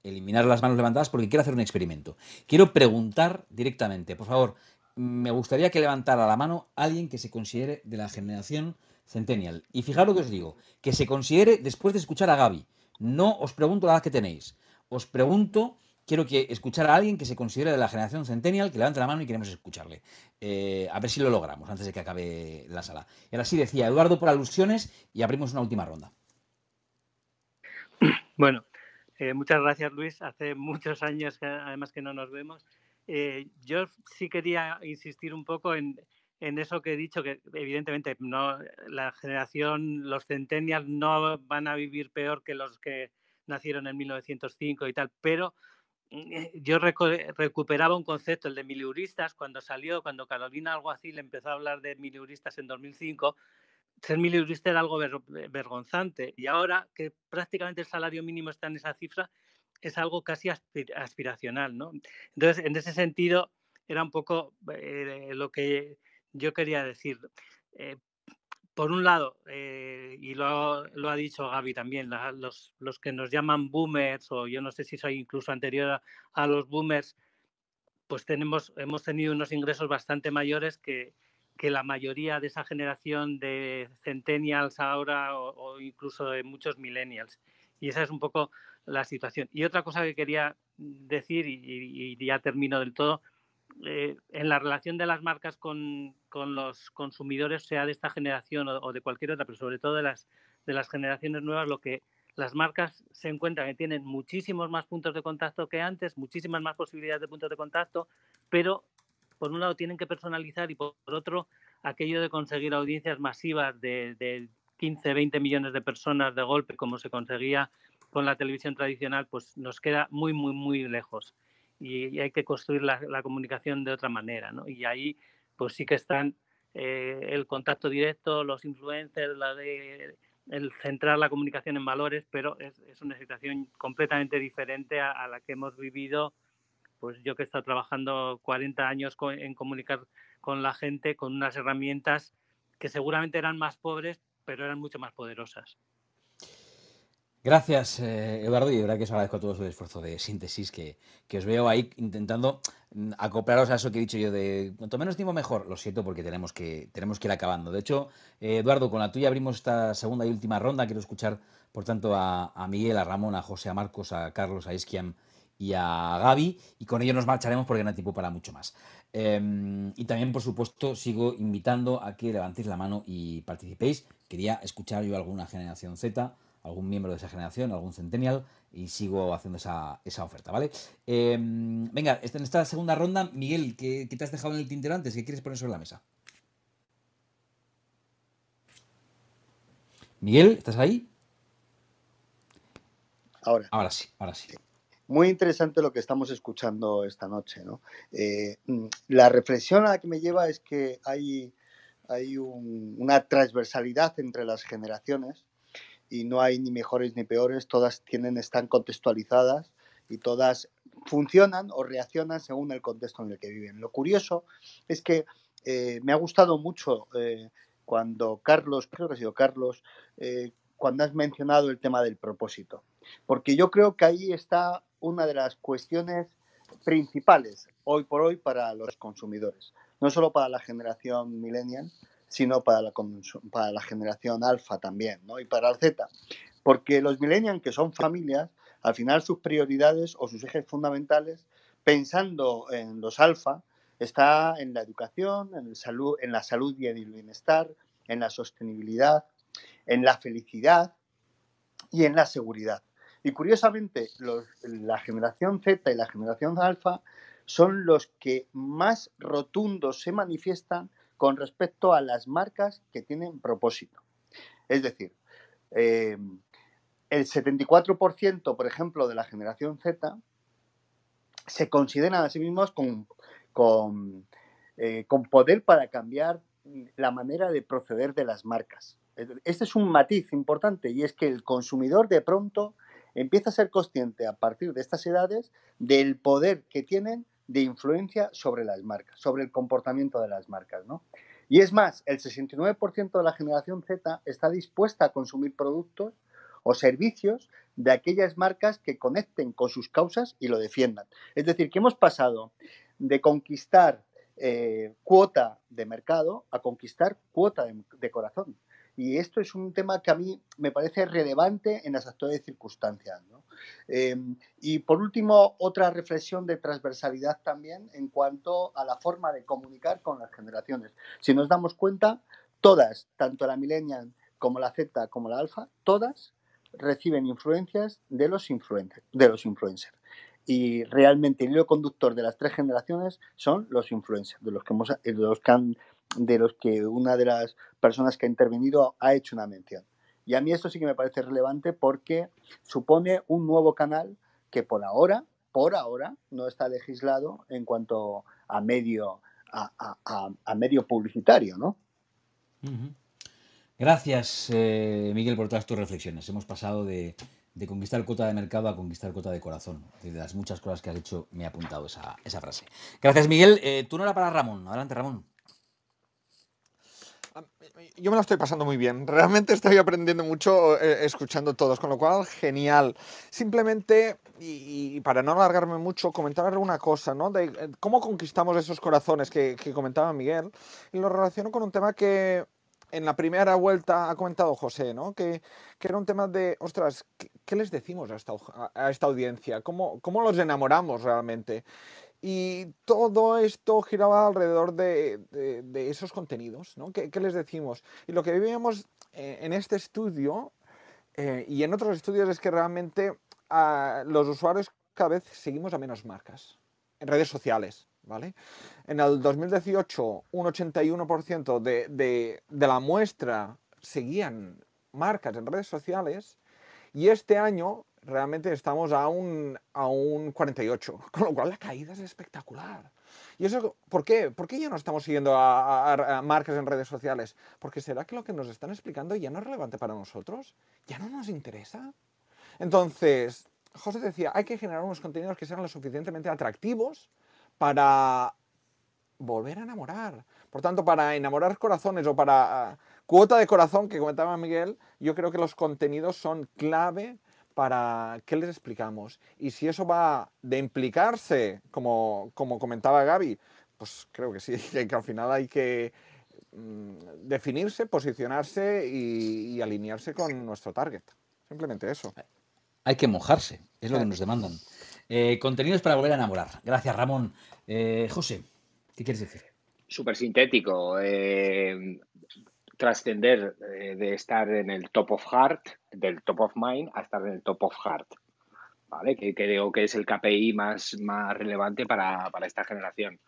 Eliminar las manos levantadas porque quiero hacer un experimento. Quiero preguntar directamente, por favor, me gustaría que levantara la mano alguien que se considere de la generación Centennial. Y fijaros lo que os digo, que se considere después de escuchar a Gaby. No os pregunto la edad que tenéis. Os pregunto, quiero que escuchar a alguien que se considere de la generación Centennial, que levante la mano y queremos escucharle. A ver si lo logramos antes de que acabe la sala. Y ahora sí decía Eduardo por alusiones y abrimos una última ronda. Bueno, muchas gracias, Luis. Hace muchos años además que no nos vemos. Yo sí quería insistir un poco en eso que he dicho, que evidentemente no, la generación, los centennials no van a vivir peor que los que nacieron en 1905 y tal, pero yo recuperaba un concepto, el de miliuristas, cuando cuando Carolina Alguacil empezó a hablar de miliuristas en 2005, ser miliurista era algo vergonzante, y ahora que prácticamente el salario mínimo está en esa cifra, es algo casi aspiracional, ¿no? Entonces, en ese sentido, era un poco lo que yo quería decir. Por un lado, y lo ha dicho Gaby también, los que nos llaman boomers, o yo no sé si soy incluso anterior a los boomers, pues hemos tenido unos ingresos bastante mayores que la mayoría de esa generación de centennials ahora o incluso de muchos millennials. Y esa es un poco la situación. Y otra cosa que quería decir, y ya termino del todo, en la relación de las marcas con los consumidores, sea de esta generación o de cualquier otra, pero sobre todo de las generaciones nuevas, lo que las marcas se encuentran que tienen muchísimos más puntos de contacto que antes, muchísimas más posibilidades de puntos de contacto, pero por un lado tienen que personalizar y por otro aquello de conseguir audiencias masivas de 15, 20 millones de personas de golpe, como se conseguía con la televisión tradicional, pues nos queda muy, muy, muy lejos. Y hay que construir la comunicación de otra manera, ¿no? Y ahí pues sí que están el contacto directo, los influencers, el centrar la comunicación en valores, pero es una situación completamente diferente a la que hemos vivido, pues yo que he estado trabajando 40 años en comunicar con la gente con unas herramientas que seguramente eran más pobres, pero eran mucho más poderosas. Gracias, Eduardo, y de verdad que os agradezco a todos el esfuerzo de síntesis que os veo ahí intentando acoplaros a eso que he dicho yo de cuanto menos tiempo mejor. Lo siento porque tenemos que ir acabando. De hecho, Eduardo, con la tuya abrimos esta segunda y última ronda. Quiero escuchar, por tanto, a Miguel, a Ramón, a José, a Marcos, a Carlos, a Iskiam y a Gaby, y con ello nos marcharemos porque no hay tiempo para mucho más. Y también, por supuesto, sigo invitando a que levantéis la mano y participéis. Quería escuchar yo alguna generación Z, algún miembro de esa generación, algún centennial, y sigo haciendo esa oferta, ¿vale? Venga, en esta segunda ronda, Miguel, ¿qué te has dejado en el tintero antes? ¿Qué quieres poner sobre la mesa? Miguel, ¿estás ahí? Ahora sí, ahora sí. Muy interesante lo que estamos escuchando esta noche, ¿no? La reflexión a la que me lleva es que hay una transversalidad entre las generaciones y no hay ni mejores ni peores, todas están contextualizadas y todas funcionan o reaccionan según el contexto en el que viven. Lo curioso es que me ha gustado mucho cuando Carlos, creo que ha sido Carlos, cuando has mencionado el tema del propósito, porque yo creo que ahí está una de las cuestiones principales hoy por hoy para los consumidores, no solo para la generación millennial, sino para la generación alfa también, ¿no? Y para el Z. Porque los millennials, que son familias, al final sus prioridades o sus ejes fundamentales, pensando en los alfa, está en la educación, en la salud y el bienestar, en la sostenibilidad, en la felicidad y en la seguridad. Y curiosamente, la generación Z y la generación alfa son los que más rotundos se manifiestan con respecto a las marcas que tienen propósito. Es decir, el 74%, por ejemplo, de la generación Z se consideran a sí mismos con poder para cambiar la manera de proceder de las marcas. Este es un matiz importante, y es que el consumidor de pronto empieza a ser consciente a partir de estas edades del poder que tienen de influencia sobre las marcas, sobre el comportamiento de las marcas, ¿no? Y es más, el 69% de la generación Z está dispuesta a consumir productos o servicios de aquellas marcas que conecten con sus causas y lo defiendan. Es decir, que hemos pasado de conquistar cuota de mercado a conquistar cuota de corazón. Y esto es un tema que a mí me parece relevante en las actuales circunstancias, ¿no? Y por último, otra reflexión de transversalidad también en cuanto a la forma de comunicar con las generaciones. Si nos damos cuenta, todas, tanto la millennial como la Z como la alfa, todas reciben influencias de los influencers. Y realmente el hilo conductor de las tres generaciones son los influencers, de los que una de las personas que ha intervenido ha hecho una mención. Y a mí esto sí que me parece relevante porque supone un nuevo canal que por ahora no está legislado en cuanto a medio publicitario, ¿no? Uh-huh. Gracias, Miguel, por todas tus reflexiones. Hemos pasado de conquistar cuota de mercado a conquistar cuota de corazón. De las muchas cosas que has hecho, me he apuntado esa frase. Gracias, Miguel. Turno ahora para Ramón. Adelante, Ramón. Yo me lo estoy pasando muy bien. Realmente estoy aprendiendo mucho escuchando todos, con lo cual, genial. Simplemente, y para no alargarme mucho, comentar alguna cosa, ¿no? De cómo conquistamos esos corazones que comentaba Miguel, y lo relaciono con un tema que en la primera vuelta ha comentado José, ¿no? Que era un tema de, ostras, ¿qué les decimos a esta audiencia? ¿Cómo los enamoramos realmente? Y todo esto giraba alrededor de esos contenidos, ¿no? ¿Qué les decimos? Y lo que veíamos en este estudio y en otros estudios es que realmente los usuarios cada vez seguimos a menos marcas en redes sociales, ¿vale? En el 2018 un 81% de la muestra seguían marcas en redes sociales, y este año realmente estamos a un 48, con lo cual la caída es espectacular. ¿Y eso por qué? ¿Por qué ya no estamos siguiendo a marcas en redes sociales? Porque ¿será que lo que nos están explicando ya no es relevante para nosotros? ¿Ya no nos interesa? Entonces, José decía, hay que generar unos contenidos que sean lo suficientemente atractivos para volver a enamorar. Por tanto, para enamorar corazones o para cuota de corazón que comentaba Miguel, yo creo que los contenidos son clave para qué les explicamos. Y si eso va de implicarse, como comentaba Gaby, pues creo que sí, que al final hay que definirse, posicionarse y alinearse con nuestro target. Simplemente eso. Hay que mojarse, es lo que nos demandan. Contenidos para volver a enamorar. Gracias, Ramón. José, ¿qué quieres decir? Súper sintético. Trascender de estar en el top of heart, del top of mind, a estar en el top of heart. ¿Vale? Que creo que es el KPI más relevante para esta generación.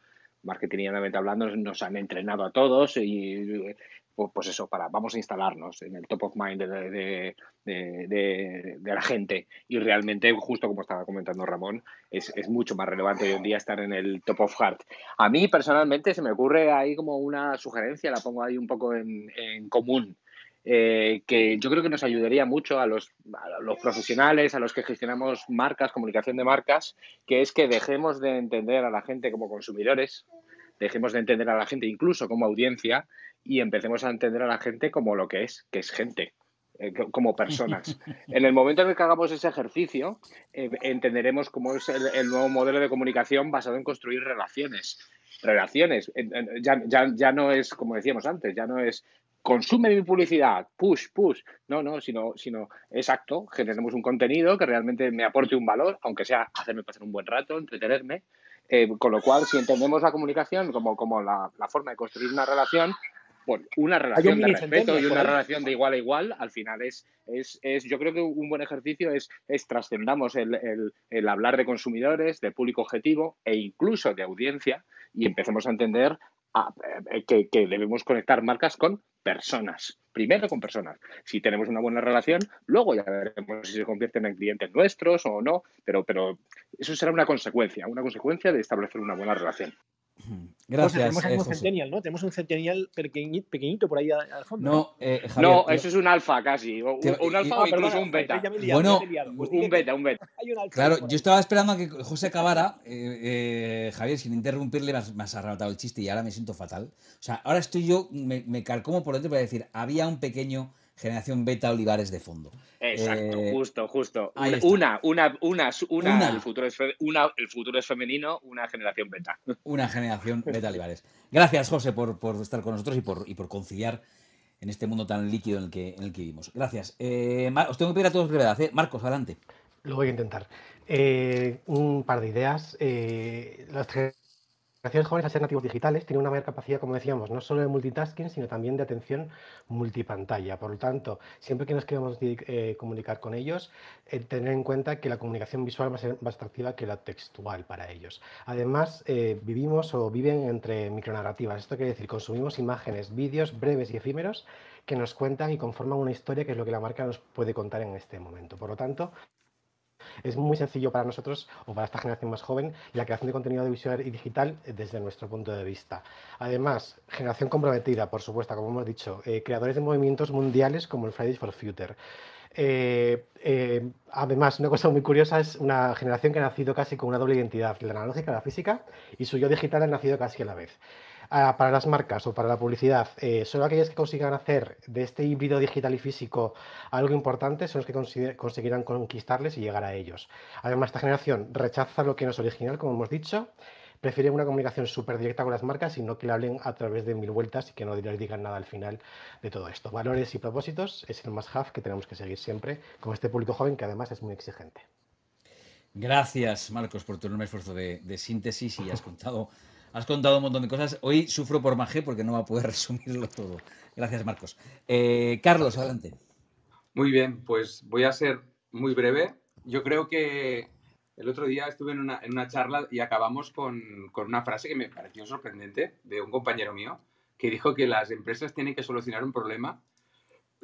Marketingamente hablando, nos han entrenado a todos y pues eso, vamos a instalarnos en el top of mind de la gente. Y realmente, justo como estaba comentando Ramón, es mucho más relevante hoy en día estar en el top of heart. A mí personalmente se me ocurre ahí como una sugerencia, la pongo ahí un poco en común. Que yo creo que nos ayudaría mucho a los profesionales, a los que gestionamos marcas, comunicación de marcas, que es que dejemos de entender a la gente como consumidores, dejemos de entender a la gente incluso como audiencia y empecemos a entender a la gente como lo que es gente, como personas. En el momento en el que hagamos ese ejercicio, entenderemos cómo es el nuevo modelo de comunicación basado en construir relaciones. Ya no es, como decíamos antes, ya no es consume mi publicidad, push, no, sino exacto, generemos un contenido que realmente me aporte un valor, aunque sea hacerme pasar un buen rato, entretenerme, con lo cual si entendemos la comunicación como la forma de construir una relación, pues una relación de respeto y una relación de igual a igual, al final es yo creo que un buen ejercicio es trascendamos el hablar de consumidores, de público objetivo e incluso de audiencia y empecemos a entender que debemos conectar marcas con personas. Primero con personas. Si tenemos una buena relación, luego ya veremos si se convierten en clientes nuestros o no, pero eso será una consecuencia de establecer una buena relación. José, Gracias, tenemos aquí un José. Centennial, ¿no? Tenemos un Centennial pequeñito por ahí al fondo. No, No, Javier, eso es un alfa casi, un alfa o incluso un beta. Ya me he liado. Pues un beta. Hay un alfa claro, por ahí. yo estaba esperando a que José acabara. Javier, sin interrumpirle, me has arrebatado el chiste y ahora me siento fatal. O sea, ahora estoy yo, me calcomo por dentro para decir, había un pequeño generación beta Olivares de fondo. Exacto, justo. Ahí está. El futuro es femenino, una generación beta. Una generación beta Olivares. Gracias, José, por estar con nosotros y por conciliar en este mundo tan líquido en el que vivimos. Gracias. Os tengo que pedir a todos brevedad, ¿eh? Marcos, adelante. Lo voy a intentar. Un par de ideas. Las generaciones jóvenes, al ser nativos digitales, tienen una mayor capacidad, como decíamos, no solo de multitasking, sino también de atención multipantalla. Por lo tanto, siempre que nos queremos comunicar con ellos, tener en cuenta que la comunicación visual va a ser más atractiva que la textual para ellos. Además, vivimos o viven entre micronarrativas. Esto quiere decir, consumimos imágenes, vídeos breves y efímeros que nos cuentan y conforman una historia, que es lo que la marca nos puede contar en este momento. Por lo tanto, es muy sencillo para nosotros o para esta generación más joven la creación de contenido audiovisual y digital desde nuestro punto de vista. Además, generación comprometida, por supuesto, como hemos dicho, creadores de movimientos mundiales como el Fridays for Future. Además, una cosa muy curiosa es una generación que ha nacido casi con una doble identidad, la analógica, la física, y su yo digital ha nacido casi a la vez. Para las marcas o para la publicidad, solo aquellas que consigan hacer de este híbrido digital y físico algo importante son los que conseguirán conquistarles y llegar a ellos. Además, esta generación rechaza lo que no es original, como hemos dicho, prefiere una comunicación súper directa con las marcas y no que le hablen a través de mil vueltas y que no les digan nada al final de todo esto. Valores y propósitos es el must-have que tenemos que seguir siempre con este público joven que además es muy exigente. Gracias, Marcos, por tu enorme esfuerzo de síntesis y has contado un montón de cosas. Hoy sufro por Magé porque no va a poder resumirlo todo. Gracias, Marcos. Carlos, adelante. Muy bien, pues voy a ser muy breve. Yo creo que el otro día estuve en una charla y acabamos con una frase que me pareció sorprendente de un compañero mío que dijo que las empresas tienen que solucionar un problema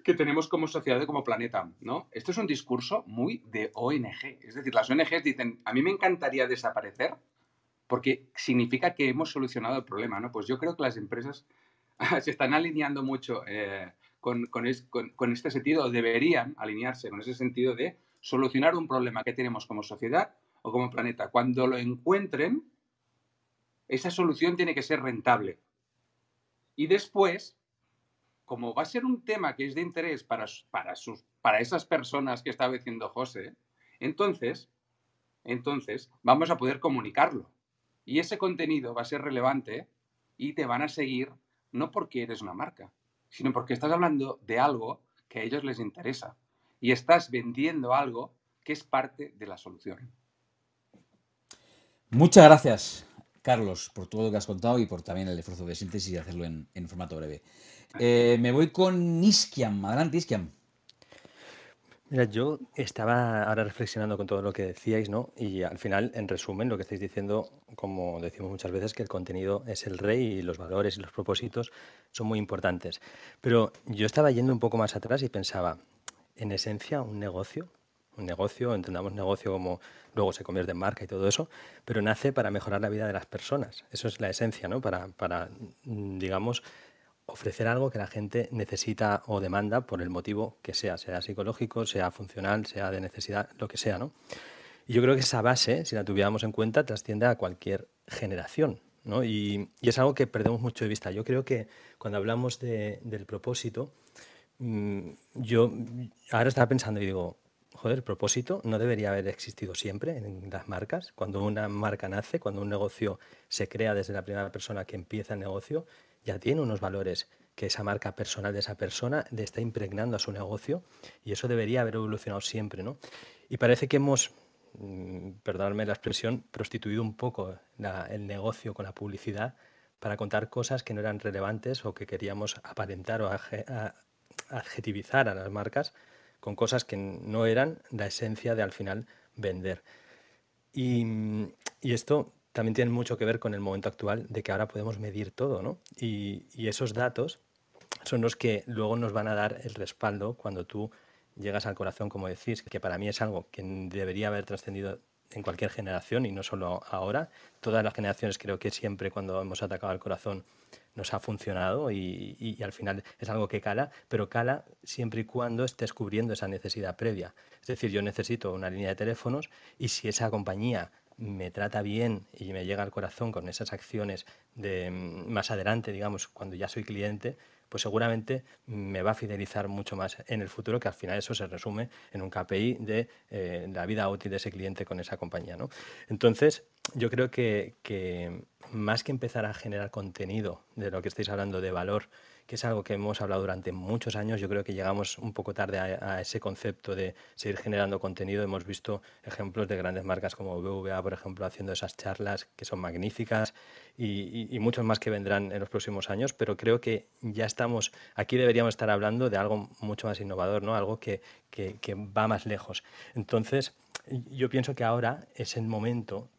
que tenemos como sociedad y como planeta, ¿no? Esto es un discurso muy de ONG. Es decir, las ONGs dicen, a mí me encantaría desaparecer porque significa que hemos solucionado el problema, ¿no? Pues yo creo que las empresas se están alineando mucho con este sentido, deberían alinearse con ese sentido de solucionar un problema que tenemos como sociedad o como planeta. Cuando lo encuentren, esa solución tiene que ser rentable. Y después como va a ser un tema que es de interés para esas personas que estaba diciendo José, entonces vamos a poder comunicarlo. Y ese contenido va a ser relevante y te van a seguir no porque eres una marca, sino porque estás hablando de algo que a ellos les interesa. Y estás vendiendo algo que es parte de la solución. Muchas gracias, Carlos, por todo lo que has contado y por también el esfuerzo de síntesis y hacerlo en formato breve. Me voy con Iskiam. Adelante, Iskiam. Mira, yo estaba ahora reflexionando con todo lo que decíais, ¿no? Y al final, en resumen, lo que estáis diciendo, como decimos muchas veces, que el contenido es el rey y los valores y los propósitos son muy importantes. Pero yo estaba yendo un poco más atrás y pensaba, en esencia, un negocio, entendamos negocio como luego se convierte en marca y todo eso, pero nace para mejorar la vida de las personas. Eso es la esencia, ¿no? Para digamos, ofrecer algo que la gente necesita o demanda por el motivo que sea psicológico, sea funcional, sea de necesidad, lo que sea, ¿no? Y yo creo que esa base, si la tuviéramos en cuenta, trasciende a cualquier generación, ¿no? Y es algo que perdemos mucho de vista. Yo creo que cuando hablamos del propósito, yo ahora estaba pensando y digo, joder, el propósito no debería haber existido siempre en las marcas. Cuando una marca nace, cuando un negocio se crea desde la primera persona que empieza el negocio, ya tiene unos valores que esa marca personal de esa persona le está impregnando a su negocio y eso debería haber evolucionado siempre, ¿no? Y parece que hemos, perdonadme la expresión, prostituido un poco el negocio con la publicidad para contar cosas que no eran relevantes o que queríamos aparentar o adjetivizar a las marcas con cosas que no eran la esencia de al final vender. Y esto también tiene mucho que ver con el momento actual de que ahora podemos medir todo, ¿no? Y esos datos son los que luego nos van a dar el respaldo cuando tú llegas al corazón, como decís, que para mí es algo que debería haber trascendido en cualquier generación y no solo ahora. Todas las generaciones creo que siempre cuando hemos atacado al corazón nos ha funcionado y al final es algo que cala, pero cala siempre y cuando estés cubriendo esa necesidad previa. Es decir, yo necesito una línea de teléfonos y si esa compañía me trata bien y me llega al corazón con esas acciones de más adelante, digamos, cuando ya soy cliente, pues seguramente me va a fidelizar mucho más en el futuro, que al final eso se resume en un KPI de la vida útil de ese cliente con esa compañía, ¿no? Entonces, yo creo que más que empezar a generar contenido de lo que estáis hablando de valor, que es algo que hemos hablado durante muchos años, yo creo que llegamos un poco tarde a ese concepto de seguir generando contenido. Hemos visto ejemplos de grandes marcas como BVA, por ejemplo, haciendo esas charlas que son magníficas y muchos más que vendrán en los próximos años, pero creo que ya estamos, aquí deberíamos estar hablando de algo mucho más innovador, ¿no? Algo que va más lejos. Entonces, yo pienso que ahora es el momento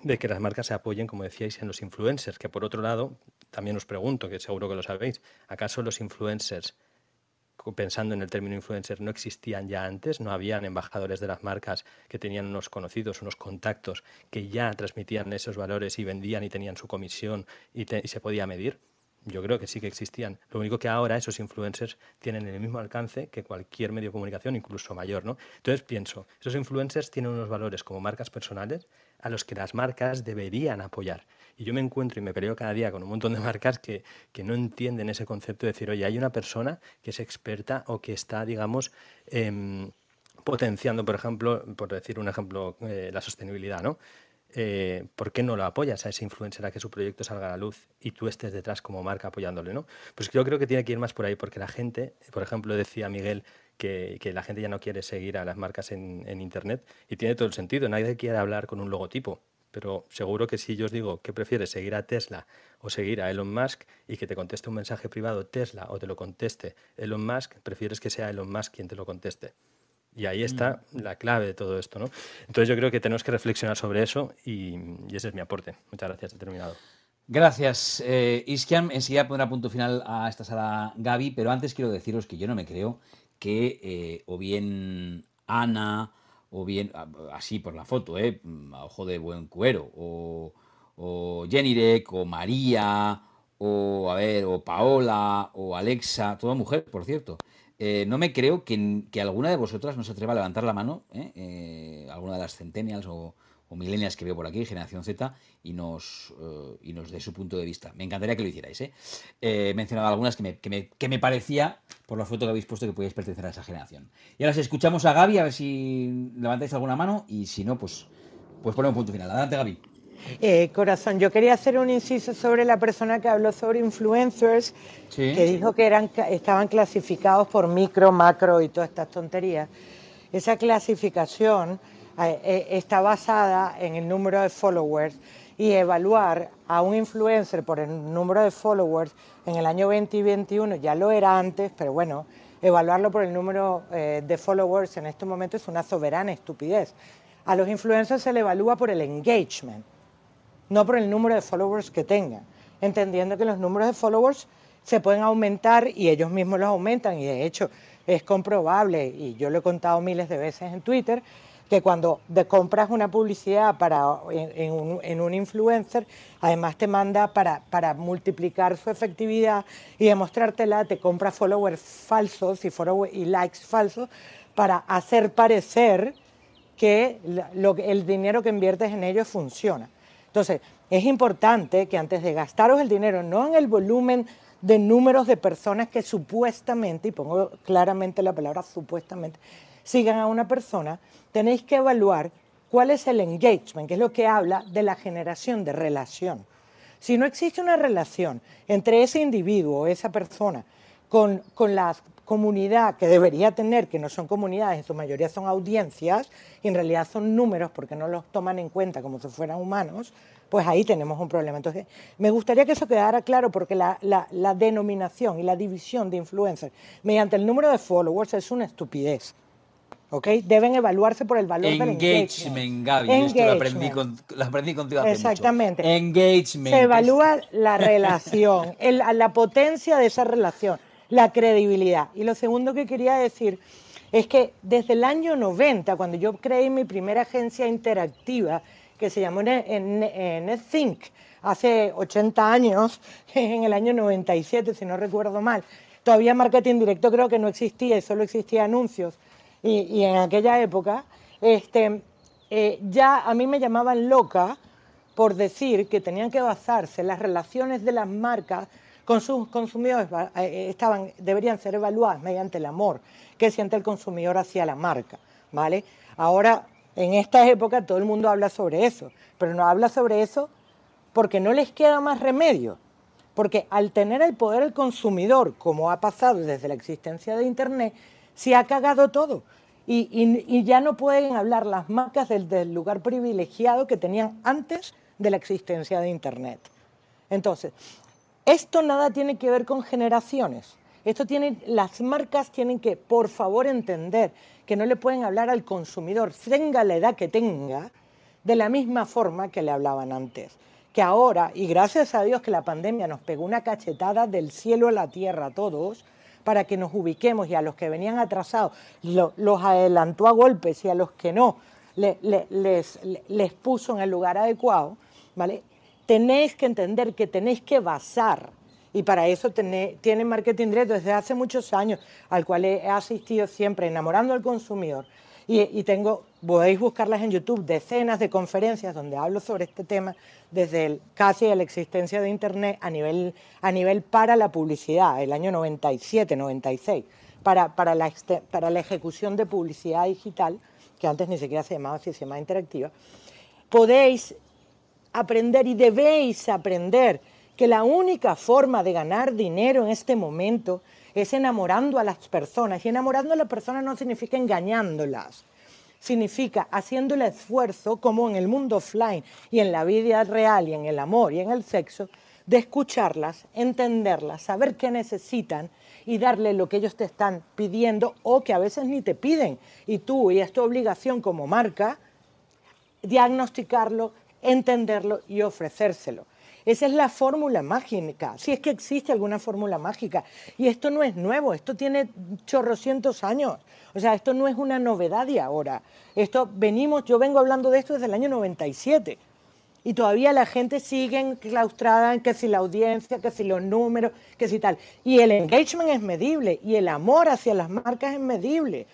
de que las marcas se apoyen, como decíais, en los influencers, que por otro lado, también os pregunto, que seguro que lo sabéis, ¿acaso los influencers, pensando en el término influencer, no existían ya antes? ¿No habían embajadores de las marcas que tenían unos conocidos, unos contactos que ya transmitían esos valores y vendían y tenían su comisión y se podía medir? Yo creo que sí que existían. Lo único que ahora esos influencers tienen el mismo alcance que cualquier medio de comunicación, incluso mayor, ¿no? Entonces pienso, esos influencers tienen unos valores como marcas personales a los que las marcas deberían apoyar. Y yo me encuentro y me peleo cada día con un montón de marcas que no entienden ese concepto de decir, oye, hay una persona que es experta o que está, digamos, potenciando, por ejemplo, por decir un ejemplo, la sostenibilidad, ¿no? ¿Por qué no lo apoyas a ese influencer a que su proyecto salga a la luz y tú estés detrás como marca apoyándole, ¿no? Pues yo creo que tiene que ir más por ahí, porque la gente, por ejemplo, decía Miguel que la gente ya no quiere seguir a las marcas en Internet y tiene todo el sentido, nadie quiere hablar con un logotipo, pero seguro que si yo os digo que prefieres seguir a Tesla o seguir a Elon Musk y que te conteste un mensaje privado Tesla o te lo conteste Elon Musk, prefieres que sea Elon Musk quien te lo conteste. Y ahí está la clave de todo esto, ¿no? Entonces yo creo que tenemos que reflexionar sobre eso y ese es mi aporte. Muchas gracias, he terminado. Gracias, Iskiam. Enseguida pondrá punto final a esta sala Gaby, pero antes quiero deciros que yo no me creo que o bien Ana, o bien, así por la foto, a ojo de buen cuero, o Jenirek, o María, o Paola, o Alexa, toda mujer, por cierto. No me creo que alguna de vosotras no se atreva a levantar la mano, alguna de las centennials o millennials que veo por aquí, generación Z, y nos dé su punto de vista. Me encantaría que lo hicierais. He mencionado algunas que me parecía, por la foto que habéis puesto, que podíais pertenecer a esa generación. Y ahora escuchamos a Gaby, a ver si levantáis alguna mano, y si no, pues ponemos un punto final. Adelante, Gaby. Corazón, yo quería hacer un inciso sobre la persona que habló sobre influencers, Sí. que dijo que estaban clasificados por micro, macro y todas estas tonterías. Esa clasificación está basada en el número de followers, y evaluar a un influencer por el número de followers en el año 2021 ya lo era antes, pero bueno, evaluarlo por el número de followers en este momento es una soberana estupidez. A los influencers se le evalúa por el engagement, no por el número de followers que tengan, entendiendo que los números de followers se pueden aumentar y ellos mismos los aumentan, y de hecho es comprobable, y yo lo he contado miles de veces en Twitter, que cuando compras una publicidad en un influencer, además te manda para multiplicar su efectividad y demostrártela, te compra followers falsos y likes falsos para hacer parecer que el dinero que inviertes en ellos funciona. Entonces, es importante que antes de gastaros el dinero, no en el volumen de números de personas que supuestamente, y pongo claramente la palabra supuestamente, sigan a una persona, tenéis que evaluar cuál es el engagement, que es lo que habla de la generación de relación. Si no existe una relación entre ese individuo o esa persona con la comunidad que debería tener, que no son comunidades, en su mayoría son audiencias, y en realidad son números porque no los toman en cuenta como si fueran humanos, pues ahí tenemos un problema. Entonces, me gustaría que eso quedara claro, porque la denominación y la división de influencers mediante el número de followers es una estupidez. ¿Okay? Deben evaluarse por el valor del engagement. Gaby. Esto lo aprendí contigo hace Exactamente. mucho. Engagement. Se evalúa la relación, la potencia de esa relación, la credibilidad. Y lo segundo que quería decir es que desde el año 90, cuando yo creé mi primera agencia interactiva, que se llamó NetThink, hace 80 años, en el año 97, si no recuerdo mal, todavía marketing directo creo que no existía, y solo existía anuncios. Y en aquella época, ya a mí me llamaban loca por decir que tenían que basarse las relaciones de las marcas con sus consumidores, deberían ser evaluadas mediante el amor que siente el consumidor hacia la marca, ¿vale? Ahora, en esta época, todo el mundo habla sobre eso, pero no habla sobre eso porque no les queda más remedio. Porque al tener el poder el consumidor, como ha pasado desde la existencia de Internet, se ha cagado todo, y ya no pueden hablar las marcas del lugar privilegiado que tenían antes de la existencia de Internet. Entonces, esto nada tiene que ver con generaciones. Las marcas tienen que, por favor, entender que no le pueden hablar al consumidor, tenga la edad que tenga, de la misma forma que le hablaban antes. Que ahora, y gracias a Dios que la pandemia nos pegó una cachetada del cielo a la tierra a todos, para que nos ubiquemos, y a los que venían atrasados los adelantó a golpes, y a los que no les puso en el lugar adecuado, ¿vale? Tenéis que entender que tenéis que basar, y para eso tiene marketing directo desde hace muchos años, al cual he asistido siempre, enamorando al consumidor, y podéis buscarlas en YouTube, decenas de conferencias donde hablo sobre este tema, desde casi la existencia de Internet a nivel para la publicidad, el año 97, 96, para la ejecución de publicidad digital, que antes ni siquiera se llamaba así, se llamaba interactiva. Podéis aprender y debéis aprender que la única forma de ganar dinero en este momento es enamorando a las personas, y enamorando a las personas no significa engañándolas, significa haciendo el esfuerzo, como en el mundo offline y en la vida real y en el amor y en el sexo, de escucharlas, entenderlas, saber qué necesitan y darle lo que ellos te están pidiendo, o que a veces ni te piden, y es tu obligación como marca diagnosticarlo, entenderlo y ofrecérselo. Esa es la fórmula mágica, si es que existe alguna fórmula mágica. Y esto no es nuevo, esto tiene chorrocientos años. O sea, esto no es una novedad de ahora. Yo vengo hablando de esto desde el año 97. Y todavía la gente sigue enclaustrada en que si la audiencia, que si los números, que si tal. Y el engagement es medible, y el amor hacia las marcas es medible.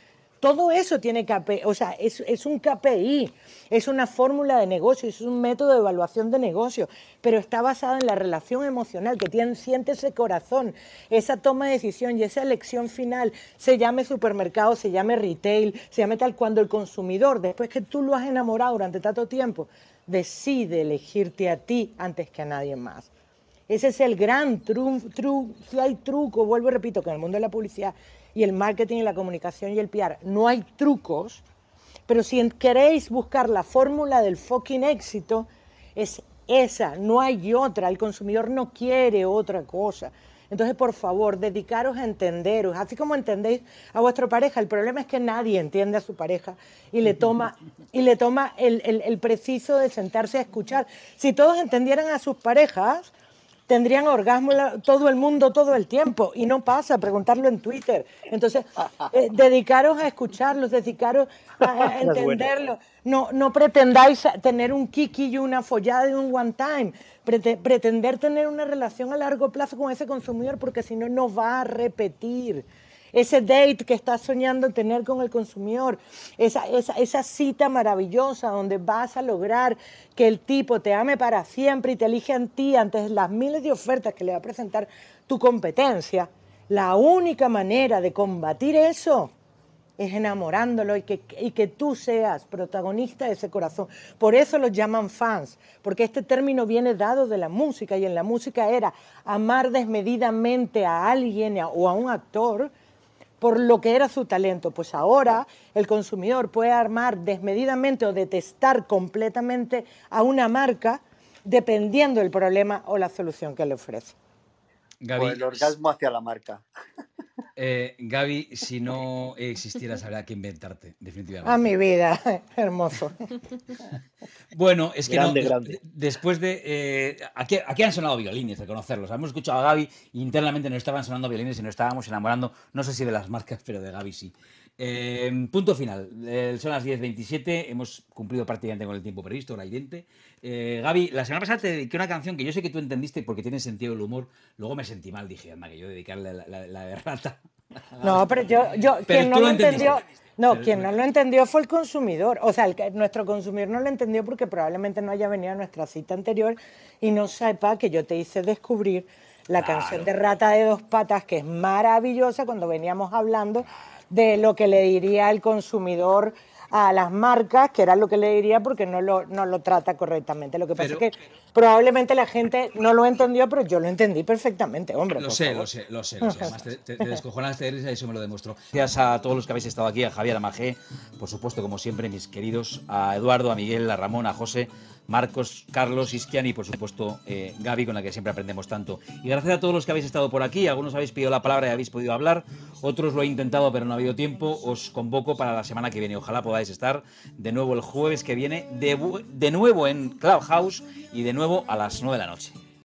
todo eso tiene KPI, o sea, es un KPI, es una fórmula de negocio, es un método de evaluación de negocio, pero está basado en la relación emocional que siente ese corazón, esa toma de decisión y esa elección final, se llame supermercado, se llame retail, se llame tal, cuando el consumidor, después que tú lo has enamorado durante tanto tiempo, decide elegirte a ti antes que a nadie más. Ese es el gran si hay truco, vuelvo y repito, que en el mundo de la publicidad y el marketing y la comunicación y el PR no hay trucos, pero si queréis buscar la fórmula del fucking éxito, es esa, no hay otra, el consumidor no quiere otra cosa. Entonces, por favor, dedicaros a entenderos, así como entendéis a vuestra pareja. El problema es que nadie entiende a su pareja y le toma el preciso de sentarse a escuchar. Si todos entendieran a sus parejas, tendrían orgasmo todo el mundo todo el tiempo y no pasa, preguntarlo en Twitter. Entonces, dedicaros a escucharlos, dedicaros a entenderlo. No pretendáis tener un kiki y una follada de un one time. Pretender tener una relación a largo plazo con ese consumidor, porque si no, no va a repetir. Ese date que estás soñando tener con el consumidor, esa cita maravillosa donde vas a lograr que el tipo te ame para siempre y te elige a ti antes de las miles de ofertas que le va a presentar tu competencia, la única manera de combatir eso es enamorándolo y que tú seas protagonista de ese corazón. Por eso los llaman fans, porque este término viene dado de la música y en la música era amar desmedidamente a alguien o a un actor por lo que era su talento. Pues ahora el consumidor puede amar desmedidamente o detestar completamente a una marca dependiendo del problema o la solución que le ofrece. Gaby, o el orgasmo hacia la marca. Gaby, si no existieras habría que inventarte, definitivamente. A mi vida, hermoso. Bueno, es que grande, no, grande. Después de... aquí han sonado violines, reconocerlos. Hemos escuchado a Gaby, internamente no estaban sonando violines y nos estábamos enamorando, no sé si de las marcas, pero de Gaby sí. Punto final. Son las 10:27, hemos cumplido prácticamente con el tiempo previsto, hora y 20. Gaby, la semana pasada te dediqué una canción que yo sé que tú entendiste porque tienes sentido del humor. Luego me sentí mal, dije, anda, que yo dedicarle la de rata. No, pero yo quien no lo entendió, quien no lo entendió fue el consumidor. O sea, nuestro consumidor no lo entendió porque probablemente no haya venido a nuestra cita anterior y no sepa que yo te hice descubrir la canción de Rata de Dos Patas, que es maravillosa, cuando veníamos hablando de lo que le diría el consumidor a las marcas, que era lo que le diría porque no lo trata correctamente. Lo que pasa es que probablemente la gente no lo entendió, pero yo lo entendí perfectamente, hombre. Lo sé. Además, te descojonaste de risa y eso me lo demostró. Gracias a todos los que habéis estado aquí, a Javier, a Magé, por supuesto, como siempre, mis queridos, a Eduardo, a Miguel, a Ramón, a José, Marcos, Carlos, Iskian y, por supuesto, Gaby, con la que siempre aprendemos tanto. Y gracias a todos los que habéis estado por aquí. Algunos habéis pedido la palabra y habéis podido hablar. Otros lo he intentado, pero no ha habido tiempo. Os convoco para la semana que viene. Ojalá podáis estar de nuevo el jueves que viene, de nuevo en Clubhouse y de nuevo a las 9 de la noche.